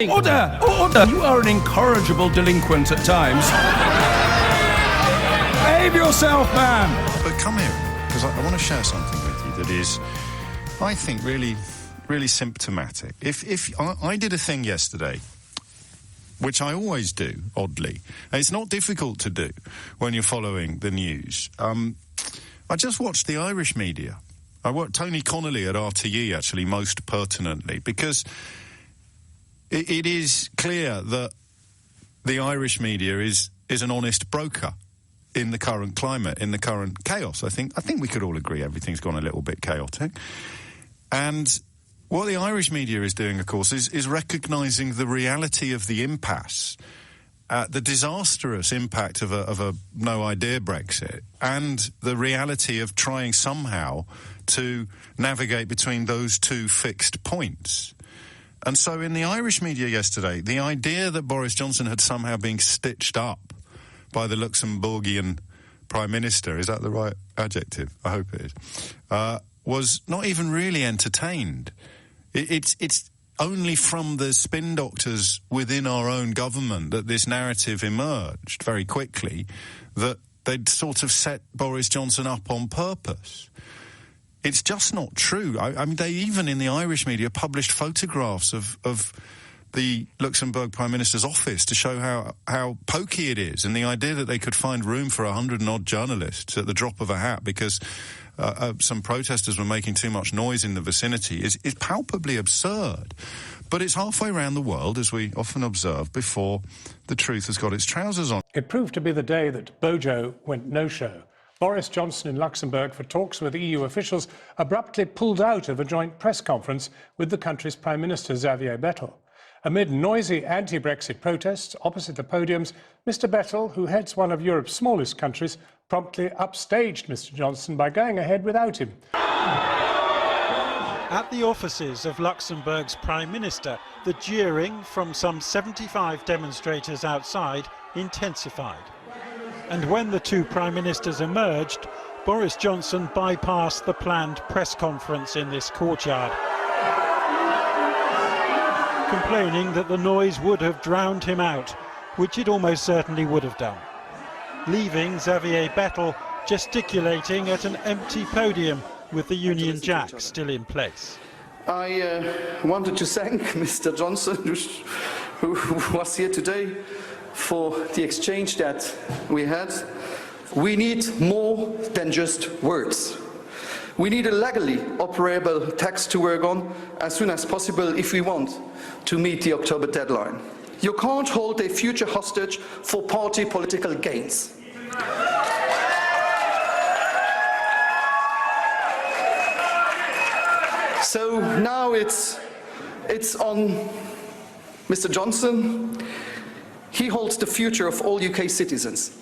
Order! Order! You are an incorrigible delinquent at times. Behave yourself, man! But come here, because I want to share something with you that is, I think, really, really symptomatic. If I did a thing yesterday, which I always do, oddly, and it's not difficult to do when you're following the news. I just watched the Irish media. I watched Tony Connolly at RTE, actually, most pertinently, because it is clear that the Irish media is an honest broker in the current climate, in the current chaos. I think we could all agree everything's gone a little bit chaotic. And what the Irish media is doing, of course, is recognising the reality of the impasse, the disastrous impact of a no-idea Brexit, and the reality of trying somehow to navigate between those two fixed points. And so in the Irish media yesterday, the idea that Boris Johnson had somehow been stitched up by the Luxembourgian Prime Minister, is that the right adjective? I hope it is, was not even really entertained. It's only from the spin doctors within our own government that this narrative emerged very quickly, that they'd sort of set Boris Johnson up on purpose. It's just not true. I mean, they even in the Irish media published photographs of the Luxembourg Prime Minister's office to show how pokey it is, and the idea that they could find room for 100 and odd journalists at the drop of a hat because some protesters were making too much noise in the vicinity is palpably absurd. But it's halfway around the world, as we often observe, before the truth has got its trousers on. It proved to be the day that Bojo went no-show. Boris Johnson in Luxembourg for talks with EU officials abruptly pulled out of a joint press conference with the country's Prime Minister Xavier Bettel. Amid noisy anti-Brexit protests opposite the podiums, Mr Bettel, who heads one of Europe's smallest countries, promptly upstaged Mr Johnson by going ahead without him. At the offices of Luxembourg's Prime Minister, the jeering from some 75 demonstrators outside intensified. And when the two Prime Ministers emerged, Boris Johnson bypassed the planned press conference in this courtyard, complaining that the noise would have drowned him out, which it almost certainly would have done, leaving Xavier Bettel gesticulating at an empty podium with the Union Jack still in place. I wanted to thank Mr Johnson, who was here today, for the exchange that we had. We need more than just words. We need a legally operable text to work on as soon as possible if we want to meet the October deadline. You can't hold a future hostage for party political gains. So now it's on Mr Johnson. He holds the future of all UK citizens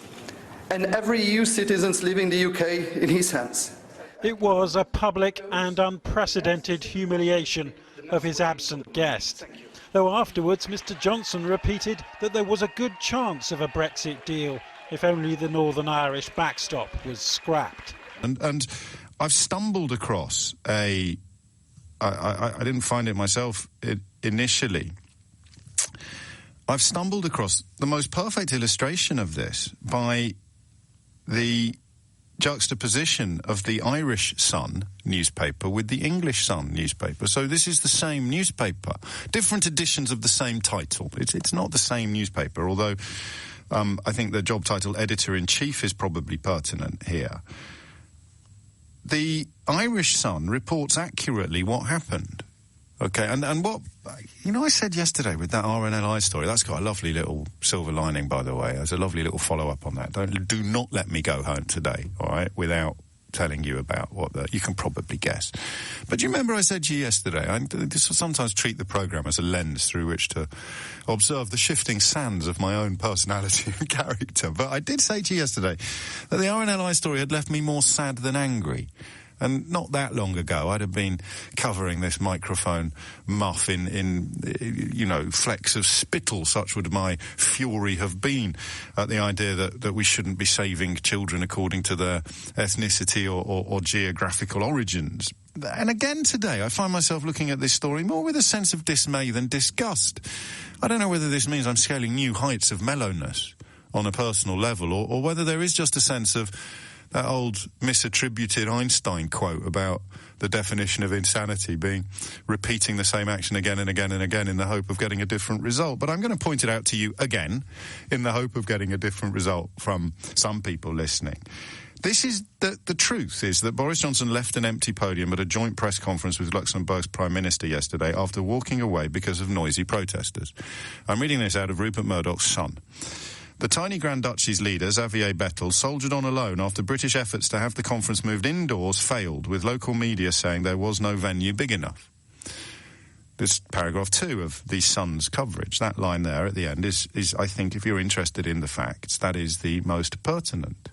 and every EU citizen living in the UK in his hands. It was a public and unprecedented humiliation of his absent guest, though afterwards Mr Johnson repeated that there was a good chance of a Brexit deal if only the Northern Irish backstop was scrapped. And I've stumbled across I didn't find it myself initially. I've stumbled across the most perfect illustration of this by the juxtaposition of the Irish Sun newspaper with the English Sun newspaper. So this is the same newspaper, different editions of the same title. It's not the same newspaper, although I think the job title editor-in-chief is probably pertinent here. The Irish Sun reports accurately what happened. Okay, and what, you know, I said yesterday with that RNLI story, that's got a lovely little silver lining, by the way. There's a lovely little follow-up on that. Do not let me go home today, all right, without telling you about you can probably guess. But do you remember I said to you yesterday, I sometimes treat the programme as a lens through which to observe the shifting sands of my own personality and character. But I did say to you yesterday that the RNLI story had left me more sad than angry. And not that long ago, I'd have been covering this microphone muff in flecks of spittle. Such would my fury have been at the idea that we shouldn't be saving children according to their ethnicity or geographical origins. And again today, I find myself looking at this story more with a sense of dismay than disgust. I don't know whether this means I'm scaling new heights of mellowness on a personal level, or whether there is just a sense of that old misattributed Einstein quote about the definition of insanity being repeating the same action again and again and again in the hope of getting a different result. But I'm going to point it out to you again in the hope of getting a different result from some people listening. This is the truth is that Boris Johnson left an empty podium at a joint press conference with Luxembourg's Prime Minister yesterday after walking away because of noisy protesters. I'm reading this out of Rupert Murdoch's Sun. The tiny Grand Duchy's leader, Xavier Bettel, soldiered on alone after British efforts to have the conference moved indoors failed, with local media saying there was no venue big enough. This paragraph 2 of the Sun's coverage, that line there at the end is I think, if you're interested in the facts, that is the most pertinent.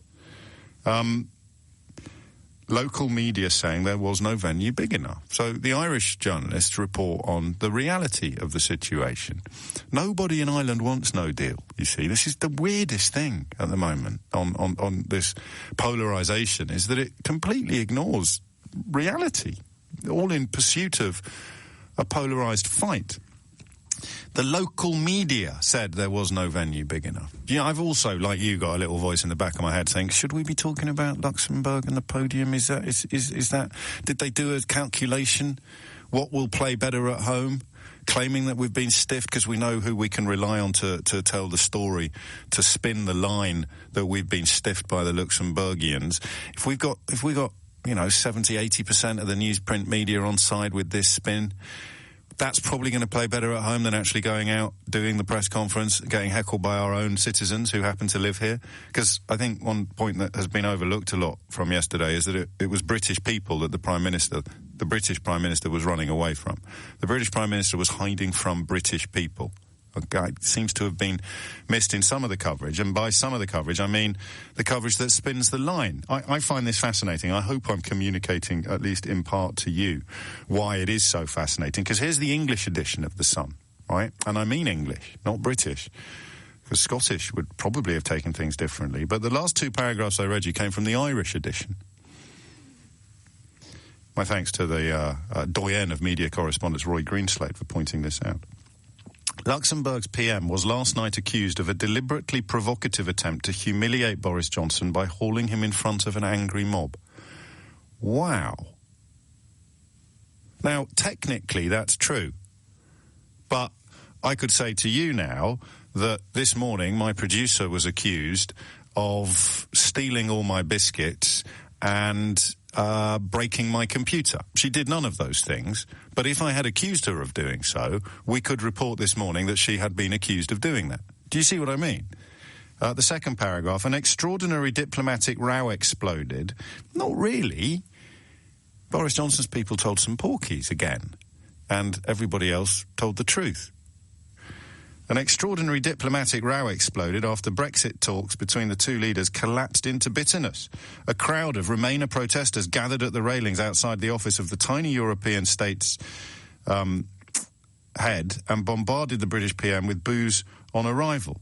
Local media saying there was no venue big enough. So the Irish journalists report on the reality of the situation. Nobody in Ireland wants no deal, you see. This is the weirdest thing at the moment on this polarisation, is that it completely ignores reality, all in pursuit of a polarised fight. The local media said there was no venue big enough. I've also, like you, got a little voice in the back of my head saying, should we be talking about Luxembourg and the podium? Is that, did they do a calculation? What will play better at home? Claiming that we've been stiffed because we know who we can rely on to tell the story, to spin the line that we've been stiffed by the Luxembourgians. If we've got 70-80% of the newsprint media on side with this spin, that's probably going to play better at home than actually going out, doing the press conference, getting heckled by our own citizens who happen to live here. Because I think one point that has been overlooked a lot from yesterday is that it was British people that the British Prime Minister was running away from. The British Prime Minister was hiding from British people. It seems to have been missed in some of the coverage, and by some of the coverage I mean the coverage that spins the line. I find this fascinating. I hope I'm communicating, at least in part to you, why it is so fascinating, because here's the English edition of The Sun, right? And I mean English, not British, because Scottish would probably have taken things differently. But the last 2 paragraphs I read you came from the Irish edition. My thanks to the doyen of media correspondents, Roy Greenslade, for pointing this out. Luxembourg's PM was last night accused of a deliberately provocative attempt to humiliate Boris Johnson by hauling him in front of an angry mob. Wow. Now, technically, that's true. But I could say to you now that this morning my producer was accused of stealing all my biscuits and breaking my computer. She did none of those things, but if I had accused her of doing so, we could report this morning that she had been accused of doing that. Do you see what I mean? The second paragraph, an extraordinary diplomatic row exploded. Not really. Boris Johnson's people told some porkies again, and everybody else told the truth. An extraordinary diplomatic row exploded after Brexit talks between the two leaders collapsed into bitterness. A crowd of Remainer protesters gathered at the railings outside the office of the tiny European state's head and bombarded the British PM with boos on arrival.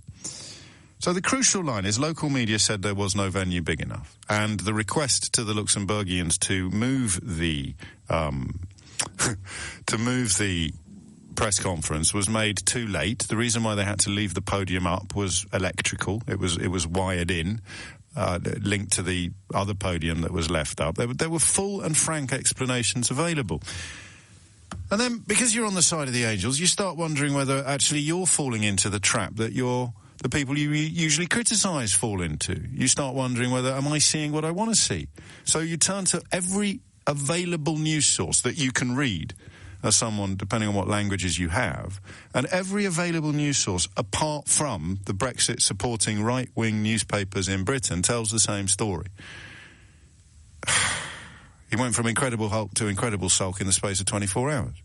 So the crucial line is local media said there was no venue big enough, and the request to the Luxembourgians to move the press conference was made too late. The reason why they had to leave the podium up was electrical. It was wired in, linked to the other podium that was left up. There were full and frank explanations available. And then, because you're on the side of the angels, you start wondering whether actually you're falling into the trap that the people you usually criticise fall into. You start wondering whether, am I seeing what I want to see? So you turn to every available news source that you can read as someone, depending on what languages you have, and every available news source, apart from the Brexit-supporting right-wing newspapers in Britain, tells the same story. He went from Incredible Hulk to Incredible Sulk in the space of 24 hours.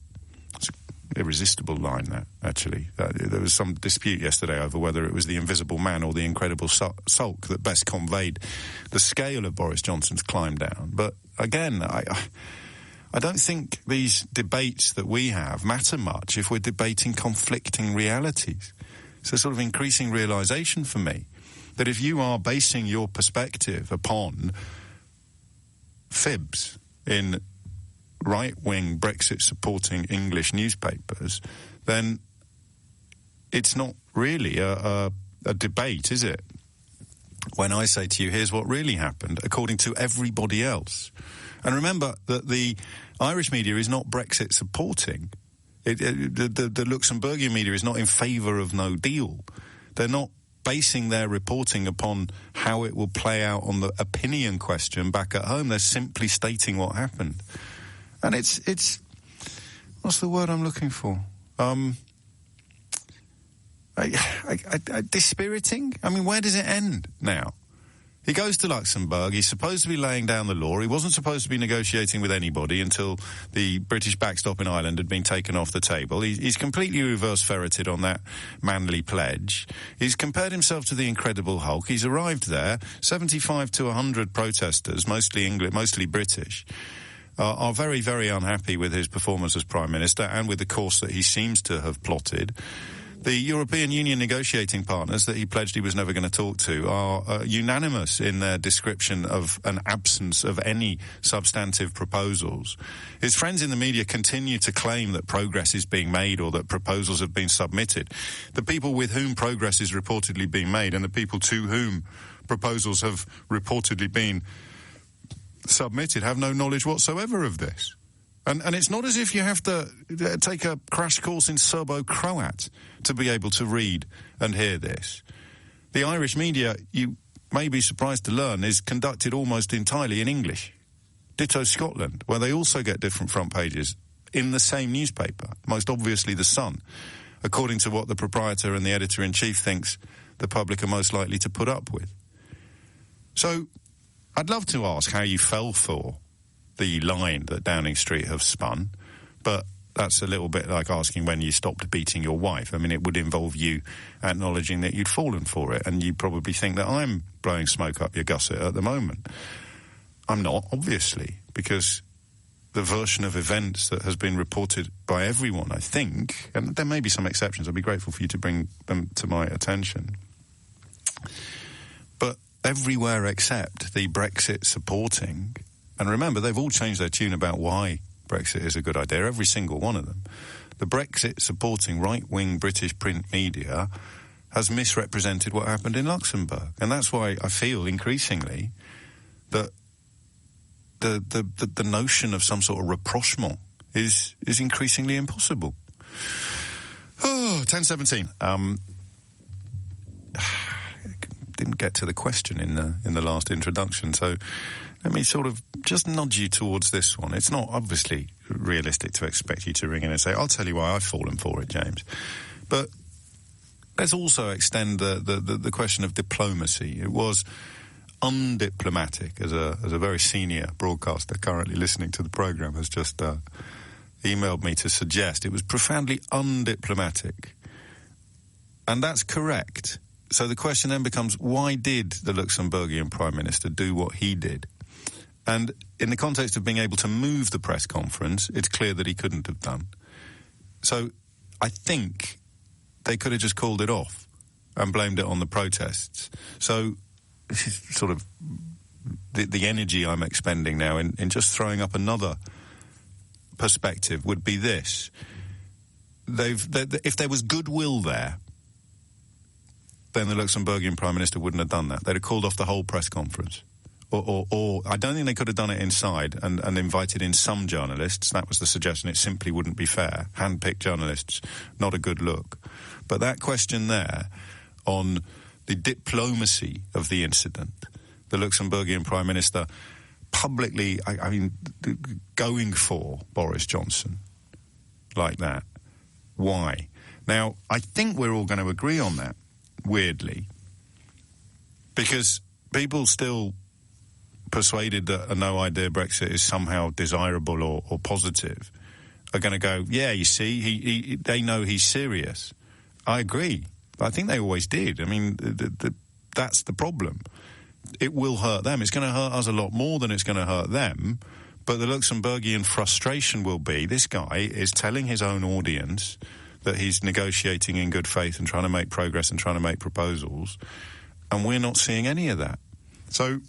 It's an irresistible line, that, actually. There was some dispute yesterday over whether it was the Invisible Man or the Incredible Sulk that best conveyed the scale of Boris Johnson's climb down. But again, I don't think these debates that we have matter much if we're debating conflicting realities. It's a sort of increasing realisation for me that if you are basing your perspective upon fibs in right-wing Brexit-supporting English newspapers, then it's not really a debate, is it? When I say to you, here's what really happened, according to everybody else. And remember that the Irish media is not Brexit supporting. The Luxembourgian media is not in favour of no deal. They're not basing their reporting upon how it will play out on the opinion question back at home. They're simply stating what happened. And it's what's the word I'm looking for? Dispiriting? I mean, where does it end now? He goes to Luxembourg. He's supposed to be laying down the law. He wasn't supposed to be negotiating with anybody until the British backstop in Ireland had been taken off the table. He's completely reverse-ferreted on that manly pledge. He's compared himself to the Incredible Hulk. He's arrived there. 75 to 100 protesters, mostly English, mostly British, are very, very unhappy with his performance as Prime Minister and with the course that he seems to have plotted. The European Union negotiating partners that he pledged he was never going to talk to are unanimous in their description of an absence of any substantive proposals. His friends in the media continue to claim that progress is being made or that proposals have been submitted. The people with whom progress is reportedly being made and the people to whom proposals have reportedly been submitted have no knowledge whatsoever of this. And it's not as if you have to take a crash course in Serbo-Croat to be able to read and hear this. The Irish media, you may be surprised to learn, is conducted almost entirely in English. Ditto Scotland, where they also get different front pages in the same newspaper, most obviously The Sun, according to what the proprietor and the editor-in-chief thinks the public are most likely to put up with. So, I'd love to ask how you fell for the line that Downing Street have spun, but that's a little bit like asking when you stopped beating your wife. I mean, it would involve you acknowledging that you'd fallen for it, and you probably think that I'm blowing smoke up your gusset at the moment. I'm not, obviously, because the version of events that has been reported by everyone, I think, and there may be some exceptions, I'd be grateful for you to bring them to my attention, but everywhere except the Brexit supporting. And remember, they've all changed their tune about why Brexit is a good idea, every single one of them. The Brexit-supporting right-wing British print media has misrepresented what happened in Luxembourg. And that's why I feel increasingly that the notion of some sort of rapprochement is increasingly impossible. Oh, 10:17. Didn't get to the question in the last introduction, so let me sort of just nudge you towards this one. It's not obviously realistic to expect you to ring in and say, I'll tell you why I've fallen for it, James. But let's also extend the question of diplomacy. It was undiplomatic, as a very senior broadcaster currently listening to the programme has just emailed me to suggest. It was profoundly undiplomatic. And that's correct. So the question then becomes, why did the Luxembourgian Prime Minister do what he did? And in the context of being able to move the press conference, it's clear that he couldn't have done. So I think they could have just called it off and blamed it on the protests. So this is sort of the energy I'm expending now in just throwing up another perspective would be this. If there was goodwill there, then the Luxembourgian Prime Minister wouldn't have done that. They'd have called off the whole press conference. Or I don't think they could have done it inside and invited in some journalists. That was the suggestion. It simply wouldn't be fair. Hand-picked journalists, not a good look. But that question there on the diplomacy of the incident, the Luxembourgian Prime Minister publicly, I mean, going for Boris Johnson like that. Why? Now, I think we're all going to agree on that, weirdly, because people still persuaded that a no-idea Brexit is somehow desirable or positive are going to go, yeah, you see, they know he's serious. I agree. I think they always did. I mean, that's the problem. it will hurt them. It's going to hurt us a lot more than it's going to hurt them. But the Luxembourgian frustration will be, this guy is telling his own audience that he's negotiating in good faith and trying to make progress and trying to make proposals, and we're not seeing any of that. So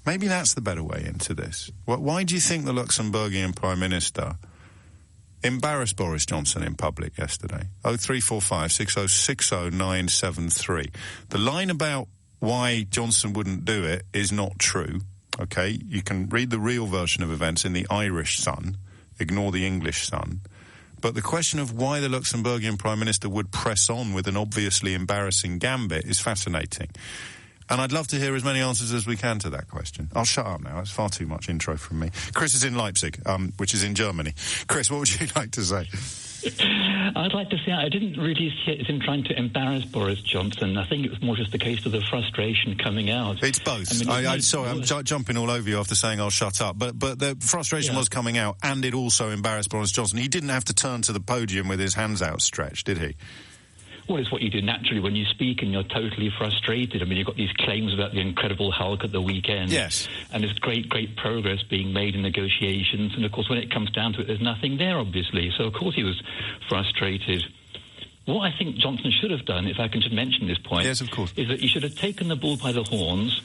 maybe that's the better way into this. Why do you think the Luxembourgian Prime Minister embarrassed Boris Johnson in public yesterday? 0345 6060 973. The line about why Johnson wouldn't do it is not true. OK, you can read the real version of events in the Irish Sun, ignore the English Sun. But the question of why the Luxembourgian Prime Minister would press on with an obviously embarrassing gambit is fascinating. And I'd love to hear as many answers as we can to that question. I'll shut up now. It's far too much intro from me. Chris is in Leipzig, which is in Germany. Chris, what would you like to say? I'd like to say I didn't really see it as him trying to embarrass Boris Johnson. I think it was more just the case of the frustration coming out. It's both. Sorry, I'm jumping all over you after saying I'll shut up. But the frustration was coming out, and it also embarrassed Boris Johnson. He didn't have to turn to the podium with his hands outstretched, did he? Well, it's what you do naturally when you speak and you're totally frustrated. I mean, you've got these claims about the Incredible Hulk at the weekend. Yes. And there's great progress being made in negotiations. And, of course, when it comes down to it, there's nothing there, obviously. So, of course, he was frustrated. What I think Johnson should have done, if I can just mention this point, yes, of course, is that he should have taken the bull by the horns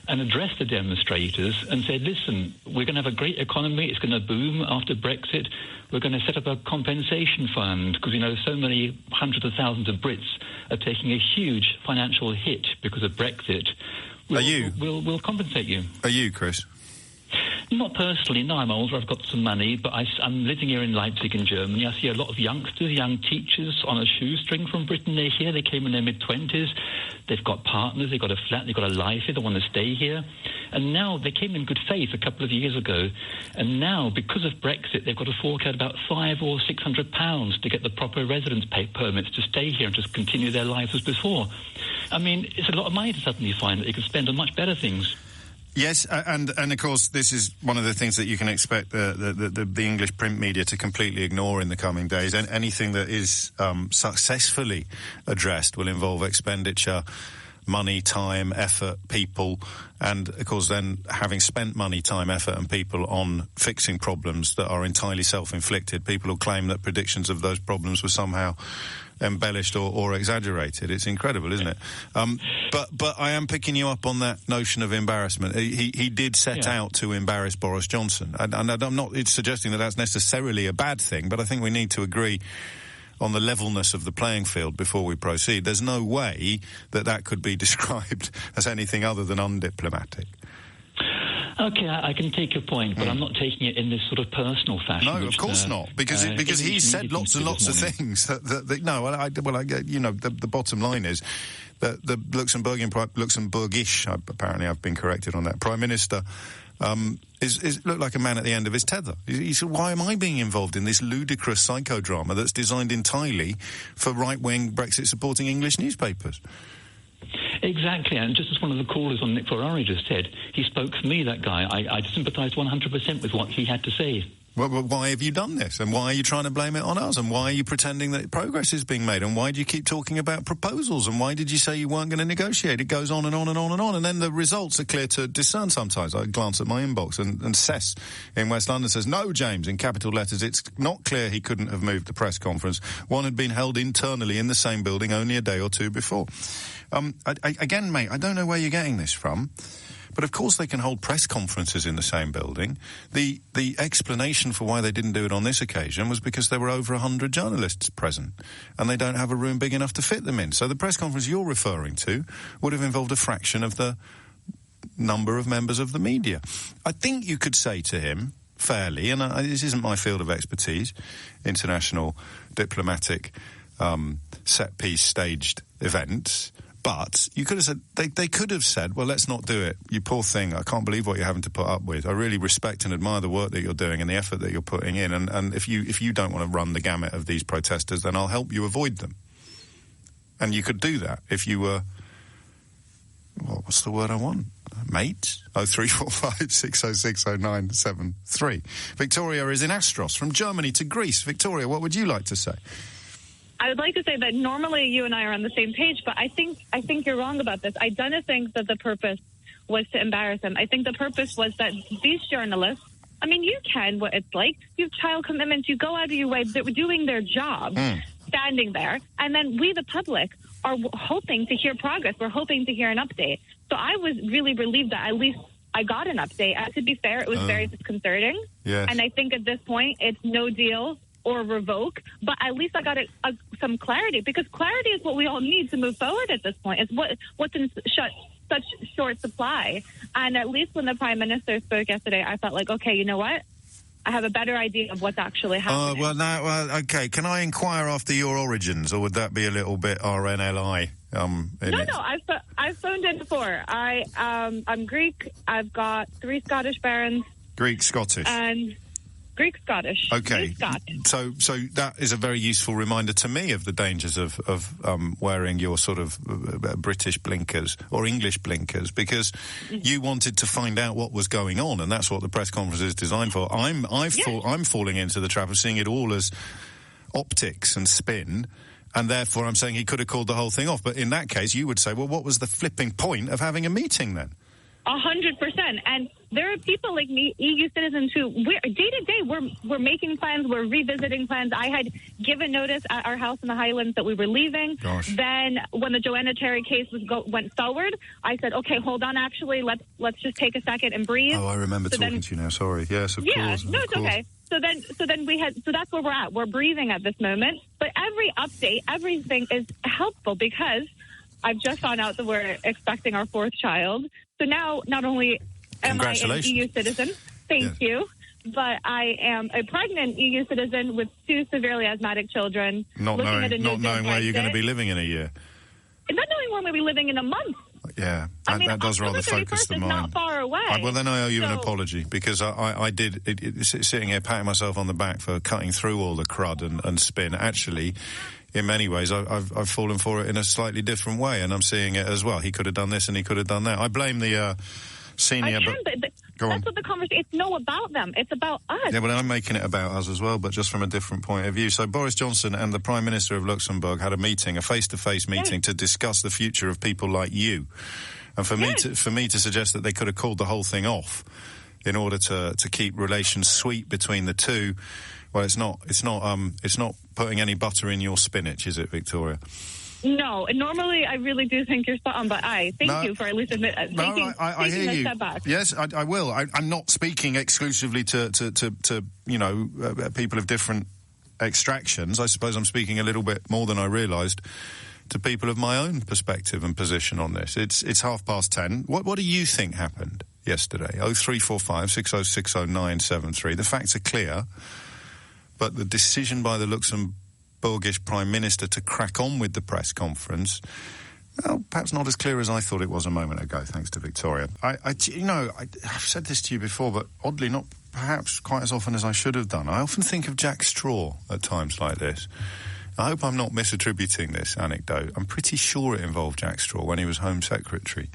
and addressed the demonstrators and said, listen, we're going to have a great economy. It's going to boom after Brexit. We're going to set up a compensation fund because, so many hundreds of thousands of Brits are taking a huge financial hit because of Brexit. We'll compensate you. Are you, Chris? Not personally, no. I'm older, I've got some money, but I'm living here in Leipzig in Germany. I see a lot of youngsters, young teachers on a shoestring from Britain. They're here, they came in their mid-20s. They've got partners, they've got a flat, they've got a life here, they want to stay here. And now they came in good faith a couple of years ago, and now, because of Brexit, they've got to fork out about £500 or £600 to get the proper residence permits to stay here and just continue their lives as before. I mean, it's a lot of money to suddenly find that they could spend on much better things. Yes, and of course, this is one of the things that you can expect the English print media to completely ignore in the coming days. And anything that is successfully addressed will involve expenditure, money, time, effort, people, and, of course, then having spent money, time, effort and people on fixing problems that are entirely self-inflicted, people will claim that predictions of those problems were somehow embellished or exaggerated. It's incredible, isn't it? But I am picking you up on that notion of embarrassment. He did set out to embarrass Boris Johnson. And I'm not suggesting that that's necessarily a bad thing, but I think we need to agree on the levelness of the playing field before we proceed. There's no way that could be described as anything other than undiplomatic. Okay, I can take your point, but I'm not taking it in this sort of personal fashion. No, of course not, because he said lots and lots of things. The bottom line is that the Luxembourgish, apparently I've been corrected on that, Prime Minister is looked like a man at the end of his tether. He said, why am I being involved in this ludicrous psychodrama that's designed entirely for right-wing Brexit-supporting English newspapers? Exactly, and just as one of the callers on Nick Ferrari just said, he spoke for me, that guy. I sympathised 100% with what he had to say. Well, why have you done this? And why are you trying to blame it on us? And why are you pretending that progress is being made? And why do you keep talking about proposals? And why did you say you weren't going to negotiate? It goes on and on and on and on. And then the results are clear to discern sometimes. I glance at my inbox and Sess in West London says, no, James, in capital letters, it's not clear he couldn't have moved the press conference. One had been held internally in the same building only a day or two before. Again, mate, I don't know where you're getting this from. But of course they can hold press conferences in the same building. The explanation for why they didn't do it on this occasion was because there were over 100 journalists present, and they don't have a room big enough to fit them in. So the press conference you're referring to would have involved a fraction of the number of members of the media. I think you could say to him, fairly, and this isn't my field of expertise, international diplomatic set-piece staged events, but you could have said, they could have said, well, let's not do it. You poor thing, I can't believe what you're having to put up with. I really respect and admire the work that you're doing and the effort that you're putting in. And if you don't want to run the gamut of these protesters, then I'll help you avoid them. And you could do that if you were, what's the word I want? Mate? 0345 6060 973. Victoria is in Astros, from Germany to Greece. Victoria, what would you like to say? I would like to say that normally you and I are on the same page, but I think you're wrong about this. I don't think that the purpose was to embarrass him. I think the purpose was that these journalists, I mean, you can what it's like. You have child commitments. You go out of your way. They're doing their job, standing there. And then we, the public, are hoping to hear progress. We're hoping to hear an update. So I was really relieved that at least I got an update. And to be fair, it was very disconcerting. Yes. And I think at this point, it's no deal or revoke. But at least I got some clarity, because clarity is what we all need to move forward at this point. It's what's in such short supply. And at least when the Prime Minister spoke yesterday, I felt like, okay, you know what? I have a better idea of what's actually happening. Okay. Can I inquire after your origins, or would that be a little bit RNLI? No. I've phoned in before. I'm Greek. I've got 3 Scottish parents. Greek-Scottish. And Greek-Scottish. Okay. So that is a very useful reminder to me of the dangers of wearing your sort of British blinkers or English blinkers, because you wanted to find out what was going on, and that's what the press conference is designed for. I'm falling into the trap of seeing it all as optics and spin, and therefore I'm saying he could have called the whole thing off. But in that case, you would say, well, what was the flipping point of having a meeting then? 100%. And there are people like me, EU citizens, who day to day we're making plans, we're revisiting plans. I had given notice at our house in the Highlands that we were leaving. Gosh. Then when the Joanna Terry case went forward, I said, okay, hold on, actually, let's just take a second and breathe. Oh, I remember talking to you now. Sorry. Yes, of course. No, it's okay. So that's where we're at. We're breathing at this moment. But every update, everything is helpful, because I've just found out that we're expecting our 4th child. So now, not only am I an EU citizen, thank you, but I am a pregnant EU citizen with 2 severely asthmatic children. Not knowing where you're going to be living in a year. And not knowing where I'm going to be living in a month. Yeah, that does rather focus the mind. Not far away. Well, then I owe you an apology, because I did sitting here patting myself on the back for cutting through all the crud and spin. Actually, in many ways, I've fallen for it in a slightly different way, and I'm seeing it as well. He could have done this and he could have done that. I blame the senior... That's what the conversation... It's no about them. It's about us. Yeah, well, I'm making it about us as well, but just from a different point of view. So Boris Johnson and the Prime Minister of Luxembourg had a meeting, a face-to-face meeting, to discuss the future of people like you. And for me to suggest that they could have called the whole thing off in order to keep relations sweet between the two... Well, it's not putting any butter in your spinach, is it, Victoria? No, normally I really do think you're spot on, but thank you for at least taking I hear a you. step back. Yes, I will. I'm not speaking exclusively to people of different extractions. I suppose I'm speaking a little bit more than I realised to people of my own perspective and position on this. It's 10:30. What do you think happened yesterday? 0345 6060 973. The facts are clear. But the decision by the Luxembourgish Prime Minister to crack on with the press conference, well, perhaps not as clear as I thought it was a moment ago, thanks to Victoria. I've said this to you before, but oddly not perhaps quite as often as I should have done. I often think of Jack Straw at times like this. I hope I'm not misattributing this anecdote. I'm pretty sure it involved Jack Straw when he was Home Secretary.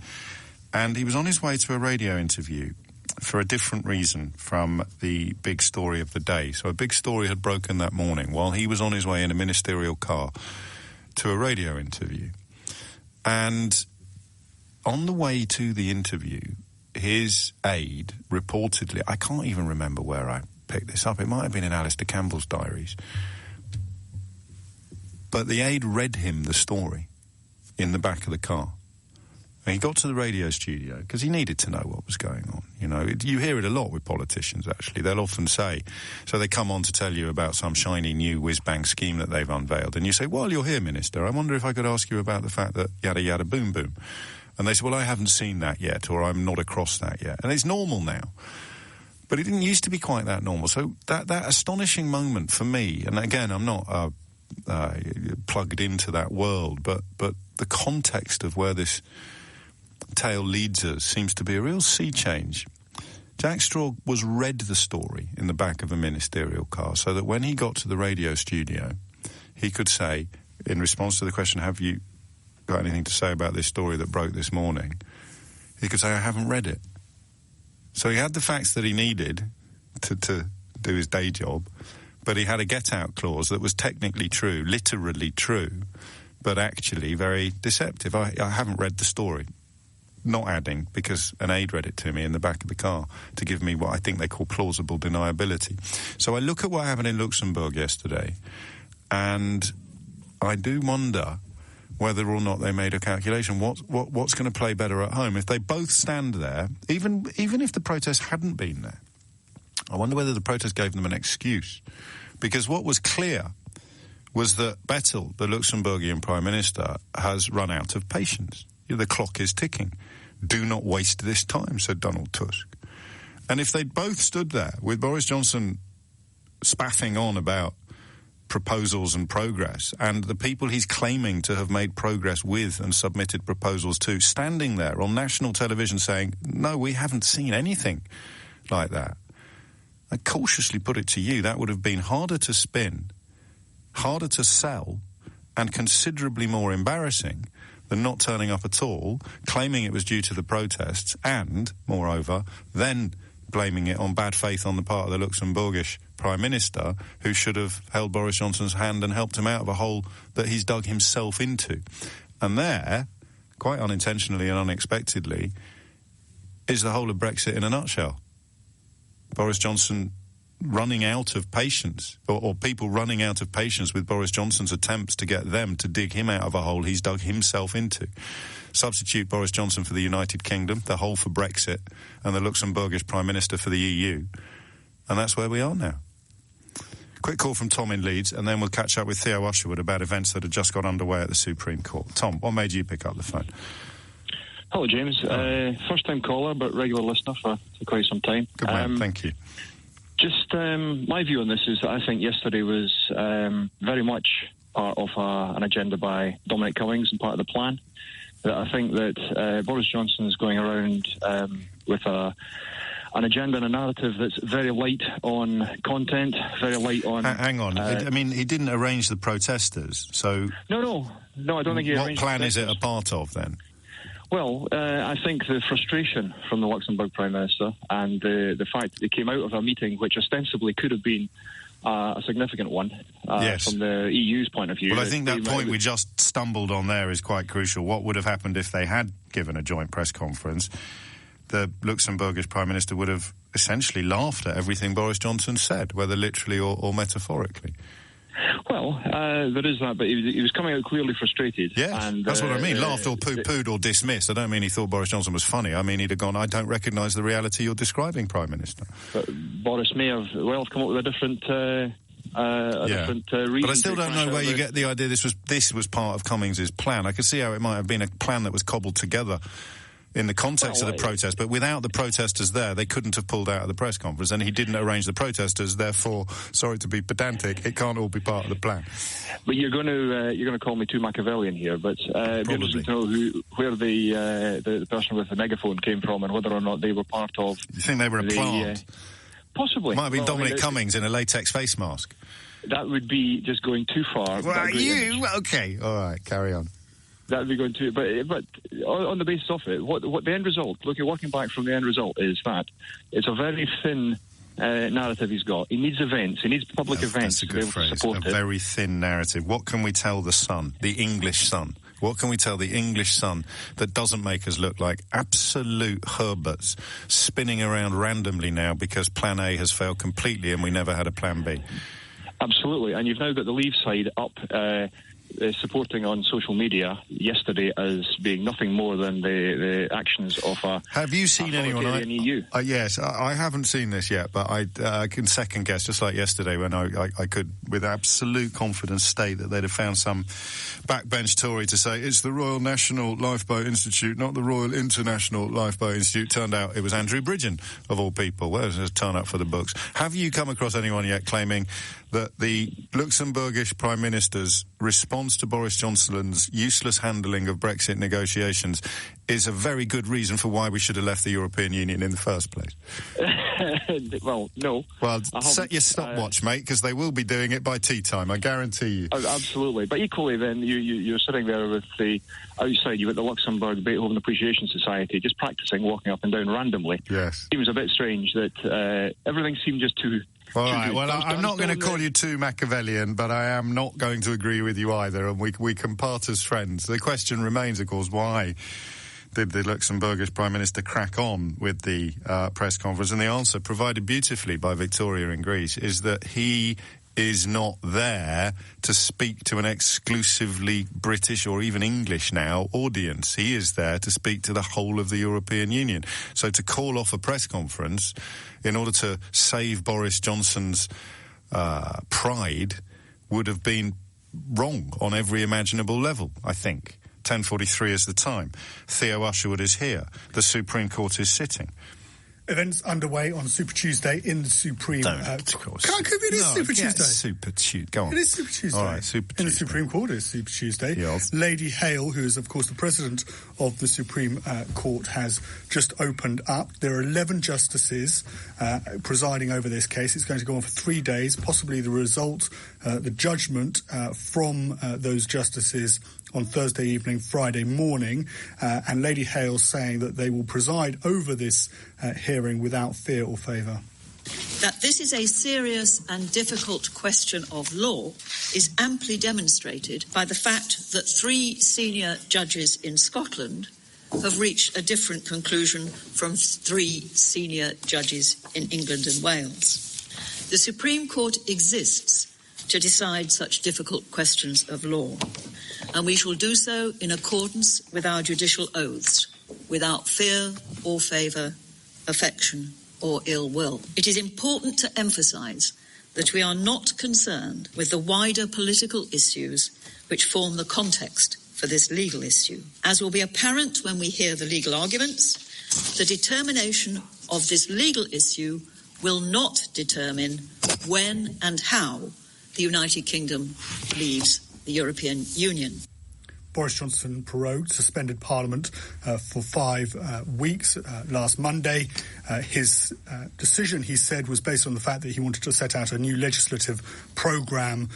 And he was on his way to a radio interview for a different reason from the big story of the day. So a big story had broken that morning while he was on his way in a ministerial car to a radio interview. And on the way to the interview, his aide reportedly, I can't even remember where I picked this up, it might have been in Alistair Campbell's diaries, but the aide read him the story in the back of the car. And he got to the radio studio because he needed to know what was going on. You know, you hear it a lot with politicians, actually. They'll often say, so they come on to tell you about some shiny new whiz-bang scheme that they've unveiled. And you say, while you're here, Minister, I wonder if I could ask you about the fact that yada, yada, boom, boom. And they say, well, I haven't seen that yet, or I'm not across that yet. And it's normal now. But it didn't used to be quite that normal. So that astonishing moment for me, and again, I'm not plugged into that world, but the context of where this tale leads us seems to be a real sea change. Jack Straw was read the story in the back of a ministerial car so that when he got to the radio studio, he could say, in response to the question, have you got anything to say about this story that broke this morning? He could say, I haven't read it. So he had the facts that he needed to do his day job, but he had a get-out clause that was technically true, literally true, but actually very deceptive. I haven't read the story. not adding, because an aide read it to me in the back of the car to give me what I think they call plausible deniability. So I look at what happened in Luxembourg yesterday, and I do wonder whether or not they made a calculation. What's going to play better at home? If they both stand there, even if the protest hadn't been there, I wonder whether the protest gave them an excuse. Because what was clear was that Bettel, the Luxembourgian Prime Minister, has run out of patience. The clock is ticking. Do not waste this time, said Donald Tusk. And if they'd both stood there with Boris Johnson spaffing on about proposals and progress, and the people he's claiming to have made progress with and submitted proposals to standing there on national television saying, no, we haven't seen anything like that, I cautiously put it to you, that would have been harder to spin, harder to sell, and considerably more embarrassing than not turning up at all, claiming it was due to the protests, and, moreover, then blaming it on bad faith on the part of the Luxembourgish Prime Minister, who should have held Boris Johnson's hand and helped him out of a hole that he's dug himself into. And there, quite unintentionally and unexpectedly, is the whole of Brexit in a nutshell. Boris Johnson running out of patience, or people running out of patience with Boris Johnson's attempts to get them to dig him out of a hole he's dug himself into. Substitute Boris Johnson for the United Kingdom, the hole for Brexit, and the Luxembourgish Prime Minister for the EU. And that's where we are now. Quick call from Tom in Leeds, and then we'll catch up with Theo Usherwood about events that have just got underway at the Supreme Court. Tom, what made you pick up the phone? Hello, James. First-time caller, but regular listener for quite some time. Good man, thank you. Just my view on this is that I think yesterday was very much part of an agenda by Dominic Cummings and part of the plan. That I think that Boris Johnson is going around with an agenda and a narrative that's very light on content, very light on... Hang on. I mean, he didn't arrange the protesters, so... No, I don't think he arranged... What plan is it a part of, then? Well, I think the frustration from the Luxembourg Prime Minister and the fact that they came out of a meeting which ostensibly could have been a significant one from the EU's point of view. Well, I think that point we just stumbled on there is quite crucial. What would have happened if they had given a joint press conference? The Luxembourgish Prime Minister would have essentially laughed at everything Boris Johnson said, whether literally or metaphorically. Well, there is that, but he was coming out clearly frustrated. Yes, and, that's what I mean. Laughed or poo-pooed or dismissed. I don't mean he thought Boris Johnson was funny. I mean he'd have gone, I don't recognise the reality you're describing, Prime Minister. But Boris may have, come up with a different reason. But I still don't know where you get the idea this was part of Cummings' plan. I could see how it might have been a plan that was cobbled together in the context of the protest, but without the protesters there, they couldn't have pulled out of the press conference, and he didn't arrange the protesters, therefore, sorry to be pedantic, it can't all be part of the plan. But you're going to call me too Machiavellian here, but it'd be interesting to know where the person with the megaphone came from and whether or not they were part of... You think they were a plant? Possibly. Might have been Dominic Cummings in a latex face mask. That would be just going too far. Well, okay, all right, carry on. That would be going to, but on the basis of it, what the end result? Look, you're working back from the end result is that it's a very thin narrative he's got. He needs events. He needs public events to be able to support it. A very thin narrative. What can we tell the Sun, the English Sun? What can we tell the English Sun that doesn't make us look like absolute Herberts spinning around randomly now because Plan A has failed completely and we never had a Plan B? Absolutely, and you've now got the Leave side up. Supporting on social media yesterday as being nothing more than the actions of a... Have you seen anyone... EU? Yes, I haven't seen this yet, but I can second guess, just like yesterday when I could, with absolute confidence, state that they'd have found some backbench Tory to say, it's the Royal National Lifeboat Institute, not the Royal International Lifeboat Institute. Turned out it was Andrew Bridgen, of all people. Well, it was a turn up for the books. Have you come across anyone yet claiming that the Luxembourgish Prime Minister's response to Boris Johnson's useless handling of Brexit negotiations is a very good reason for why we should have left the European Union in the first place? Well, no. Well, set your stopwatch, mate, because they will be doing it by tea time, I guarantee you. Absolutely. But equally, then, you're sitting there with outside, you've got the Luxembourg Beethoven Appreciation Society just practising, walking up and down randomly. Yes. Seems a bit strange that everything seemed just too... All right, well, I'm not going to call you too Machiavellian, but I am not going to agree with you either, and we can part as friends. The question remains, of course, why did the Luxembourgish Prime Minister crack on with the press conference, and the answer provided beautifully by Victoria in Greece is that he is not there to speak to an exclusively British or even English now audience. He is there to speak to the whole of the European Union. So to call off a press conference in order to save Boris Johnson's pride would have been wrong on every imaginable level, I think. 10:43 is the time. Theo Usherwood is here. The Supreme Court is sitting. Events underway on Super Tuesday in the Supreme... of course. It is Super Tuesday. Super Tuesday. Go on. It is Super Tuesday. All right, Super Tuesday. In the Supreme Court, it is Super Tuesday. Yes. Lady Hale, who is, of course, the President of the Supreme Court, has just opened up. There are 11 justices presiding over this case. It's going to go on for 3 days. Possibly the result, the judgment from those justices on Thursday evening, Friday morning, and Lady Hale saying that they will preside over this hearing without fear or favour. That this is a serious and difficult question of law is amply demonstrated by the fact that 3 senior judges in Scotland have reached a different conclusion from 3 senior judges in England and Wales. The Supreme Court exists to decide such difficult questions of law, and we shall do so in accordance with our judicial oaths, without fear or favour, affection or ill will. It is important to emphasise that we are not concerned with the wider political issues which form the context for this legal issue. As will be apparent when we hear the legal arguments, the determination of this legal issue will not determine when and how the United Kingdom leaves the European Union. Boris Johnson prorogued, suspended Parliament for 5 weeks last Monday. His decision, he said, was based on the fact that he wanted to set out a new legislative programme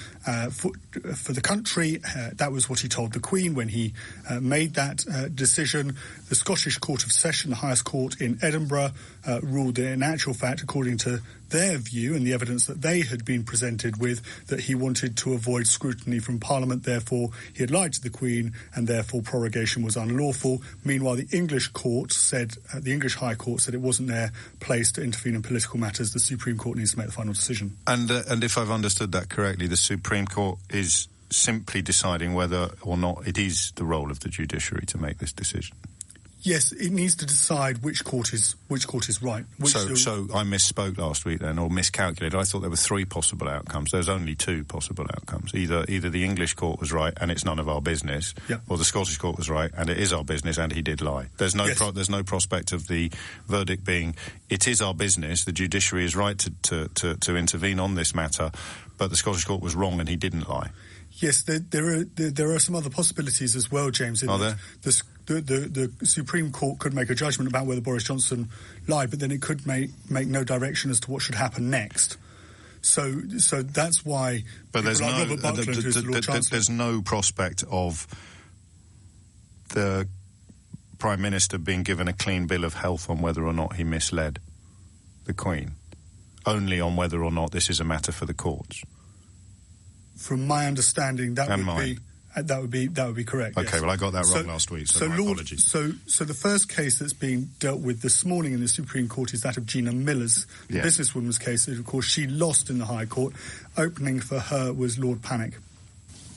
for the country. That was what he told the Queen when he made that decision. The Scottish Court of Session, the highest court in Edinburgh, ruled that in actual fact, according to their view and the evidence that they had been presented with, that he wanted to avoid scrutiny from Parliament. Therefore, he had lied to the Queen, and therefore prorogation was unlawful. Meanwhile, the English court said, the English High Court said it wasn't their place to intervene in political matters. The Supreme Court needs to make the final decision. And if I've understood that correctly, the Supreme Court is simply deciding whether or not it is the role of the judiciary to make this decision. Yes, it needs to decide which court is right. So I misspoke last week then, or miscalculated. I thought there were 3 possible outcomes. There's only 2 possible outcomes. Either the English court was right and it's none of our business, or the Scottish court was right and it is our business and he did lie. There's no there's no prospect of the verdict being it is our business. The judiciary is right to intervene on this matter, but the Scottish court was wrong and he didn't lie. Yes, there are some other possibilities as well, James. Are there? The Supreme Court could make a judgment about whether Boris Johnson lied, but then it could make no direction as to what should happen next. So that's why. But there's Robert Buckland, who's the Lord Chancellor, there's no prospect of the Prime Minister being given a clean bill of health on whether or not he misled the Queen. Only on whether or not this is a matter for the courts. From my understanding, that would be correct. Okay, yes. well, I got that wrong last week, so my apologies. So the first case that's being dealt with this morning in the Supreme Court is that of Gina Miller's, the businesswoman's case. Of course, she lost in the High Court. Opening for her was Lord Panic.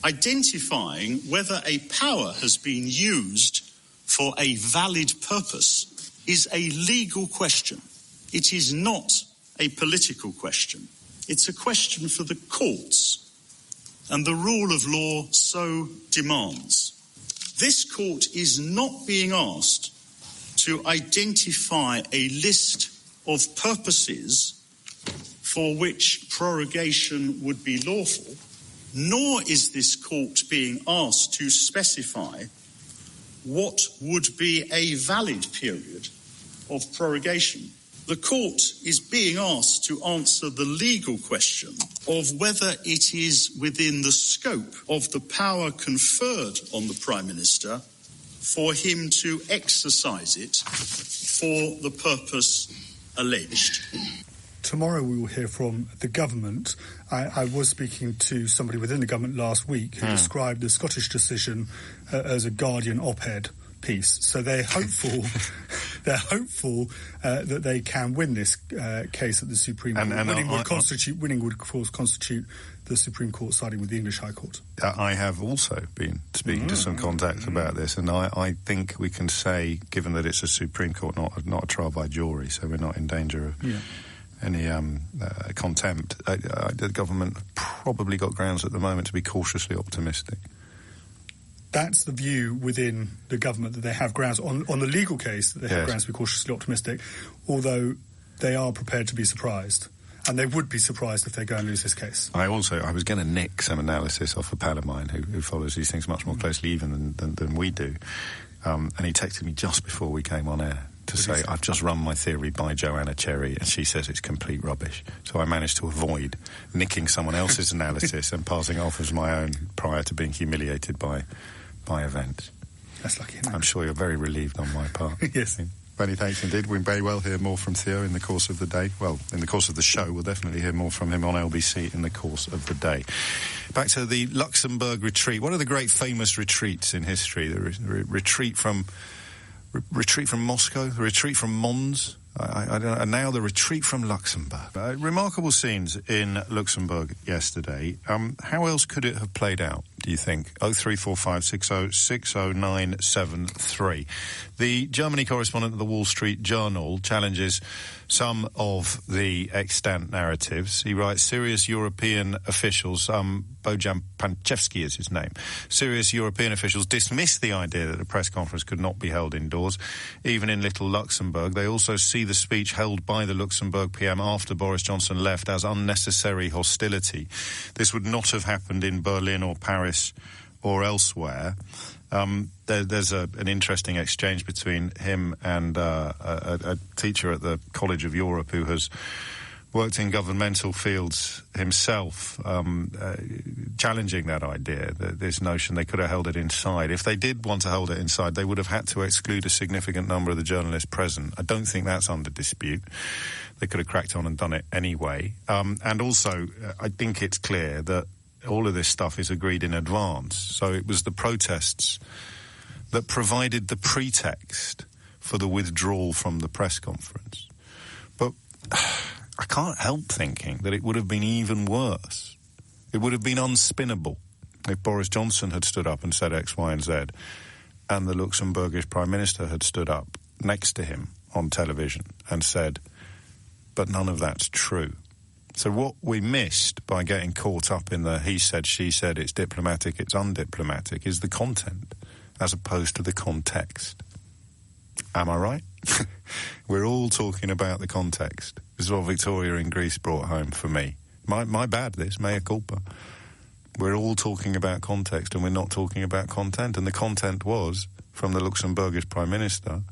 Identifying whether a power has been used for a valid purpose is a legal question. It is not a political question. It's a question for the courts. And the rule of law so demands. This court is not being asked to identify a list of purposes for which prorogation would be lawful, nor is this court being asked to specify what would be a valid period of prorogation. The court is being asked to answer the legal question of whether it is within the scope of the power conferred on the Prime Minister for him to exercise it for the purpose alleged. Tomorrow we will hear from the government. I was speaking to somebody within the government last week who described the Scottish decision as a Guardian op-ed, peace. So they're hopeful. They're hopeful that they can win this case at the Supreme Court. Winning would, of course, constitute the Supreme Court siding with the English High Court. I have also been speaking to some contacts about this, and I think we can say, given that it's a Supreme Court, not a trial by jury, so we're not in danger of any contempt. The government probably got grounds at the moment to be cautiously optimistic. That's the view within the government, that they have grounds on the legal case, that they have grounds to be cautiously optimistic, although they are prepared to be surprised. And they would be surprised if they go and lose this case. I was going to nick some analysis off a pal of mine who follows these things much more closely even than we do. And he texted me just before we came on air to say, I've just run my theory by Joanna Cherry, and she says it's complete rubbish. So I managed to avoid nicking someone else's analysis and passing it off as my own prior to being humiliated by events. That's lucky. I'm sure you're very relieved on my part. Yes. Many thanks indeed. We may well hear more from Theo in the course of the day. Well, in the course of the show, we'll definitely hear more from him on LBC in the course of the day. Back to the Luxembourg retreat. One of the great famous retreats in history. The retreat from Moscow, the retreat from Mons. I don't know, and now the retreat from Luxembourg. Remarkable scenes in Luxembourg yesterday. How else could it have played out, do you think? 0345 60 60973. The Germany correspondent of the Wall Street Journal challenges some of the extant narratives. He writes, serious European officials, Bojan Panchevsky is his name, serious European officials dismiss the idea that a press conference could not be held indoors, even in Little Luxembourg. They also see the speech held by the Luxembourg PM after Boris Johnson left as unnecessary hostility. This would not have happened in Berlin or Paris or elsewhere. There's an interesting exchange between him and a teacher at the College of Europe who has worked in governmental fields himself, challenging that idea, this notion they could have held it inside. If they did want to hold it inside, they would have had to exclude a significant number of the journalists present. I don't think that's under dispute. They could have cracked on and done it anyway. And also, I think it's clear that all of this stuff is agreed in advance. So it was the protests that provided the pretext for the withdrawal from the press conference. But I can't help thinking that it would have been even worse. It would have been unspinnable if Boris Johnson had stood up and said X, Y, and Z, and the Luxembourgish Prime Minister had stood up next to him on television and said, but none of that's true. So what we missed by getting caught up in the he said, she said, it's diplomatic, it's undiplomatic, is the content as opposed to the context. Am I right? We're all talking about the context. This is what Victoria in Greece brought home for me. My bad, this, mea culpa. We're all talking about context and we're not talking about content. And the content was, from the Luxembourgish Prime Minister,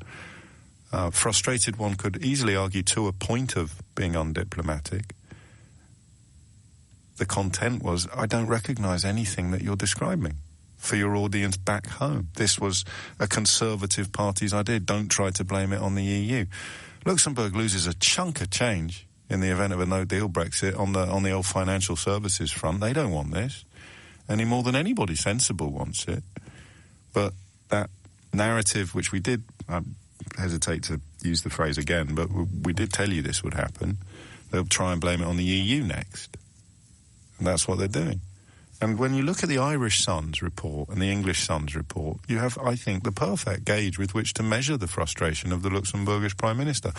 frustrated, one could easily argue, to a point of being undiplomatic. The content was, I don't recognise anything that you're describing for your audience back home. This was a Conservative Party's idea. Don't try to blame it on the EU. Luxembourg loses a chunk of change in the event of a no-deal Brexit on the old financial services front. They don't want this any more than anybody sensible wants it. But that narrative, which we did, I hesitate to use the phrase again, but we did tell you this would happen. They'll try and blame it on the EU next. And that's what they're doing. And when you look at the Irish Sun's report and the English Sun's report, you have, I think, the perfect gauge with which to measure the frustration of the Luxembourgish Prime Minister.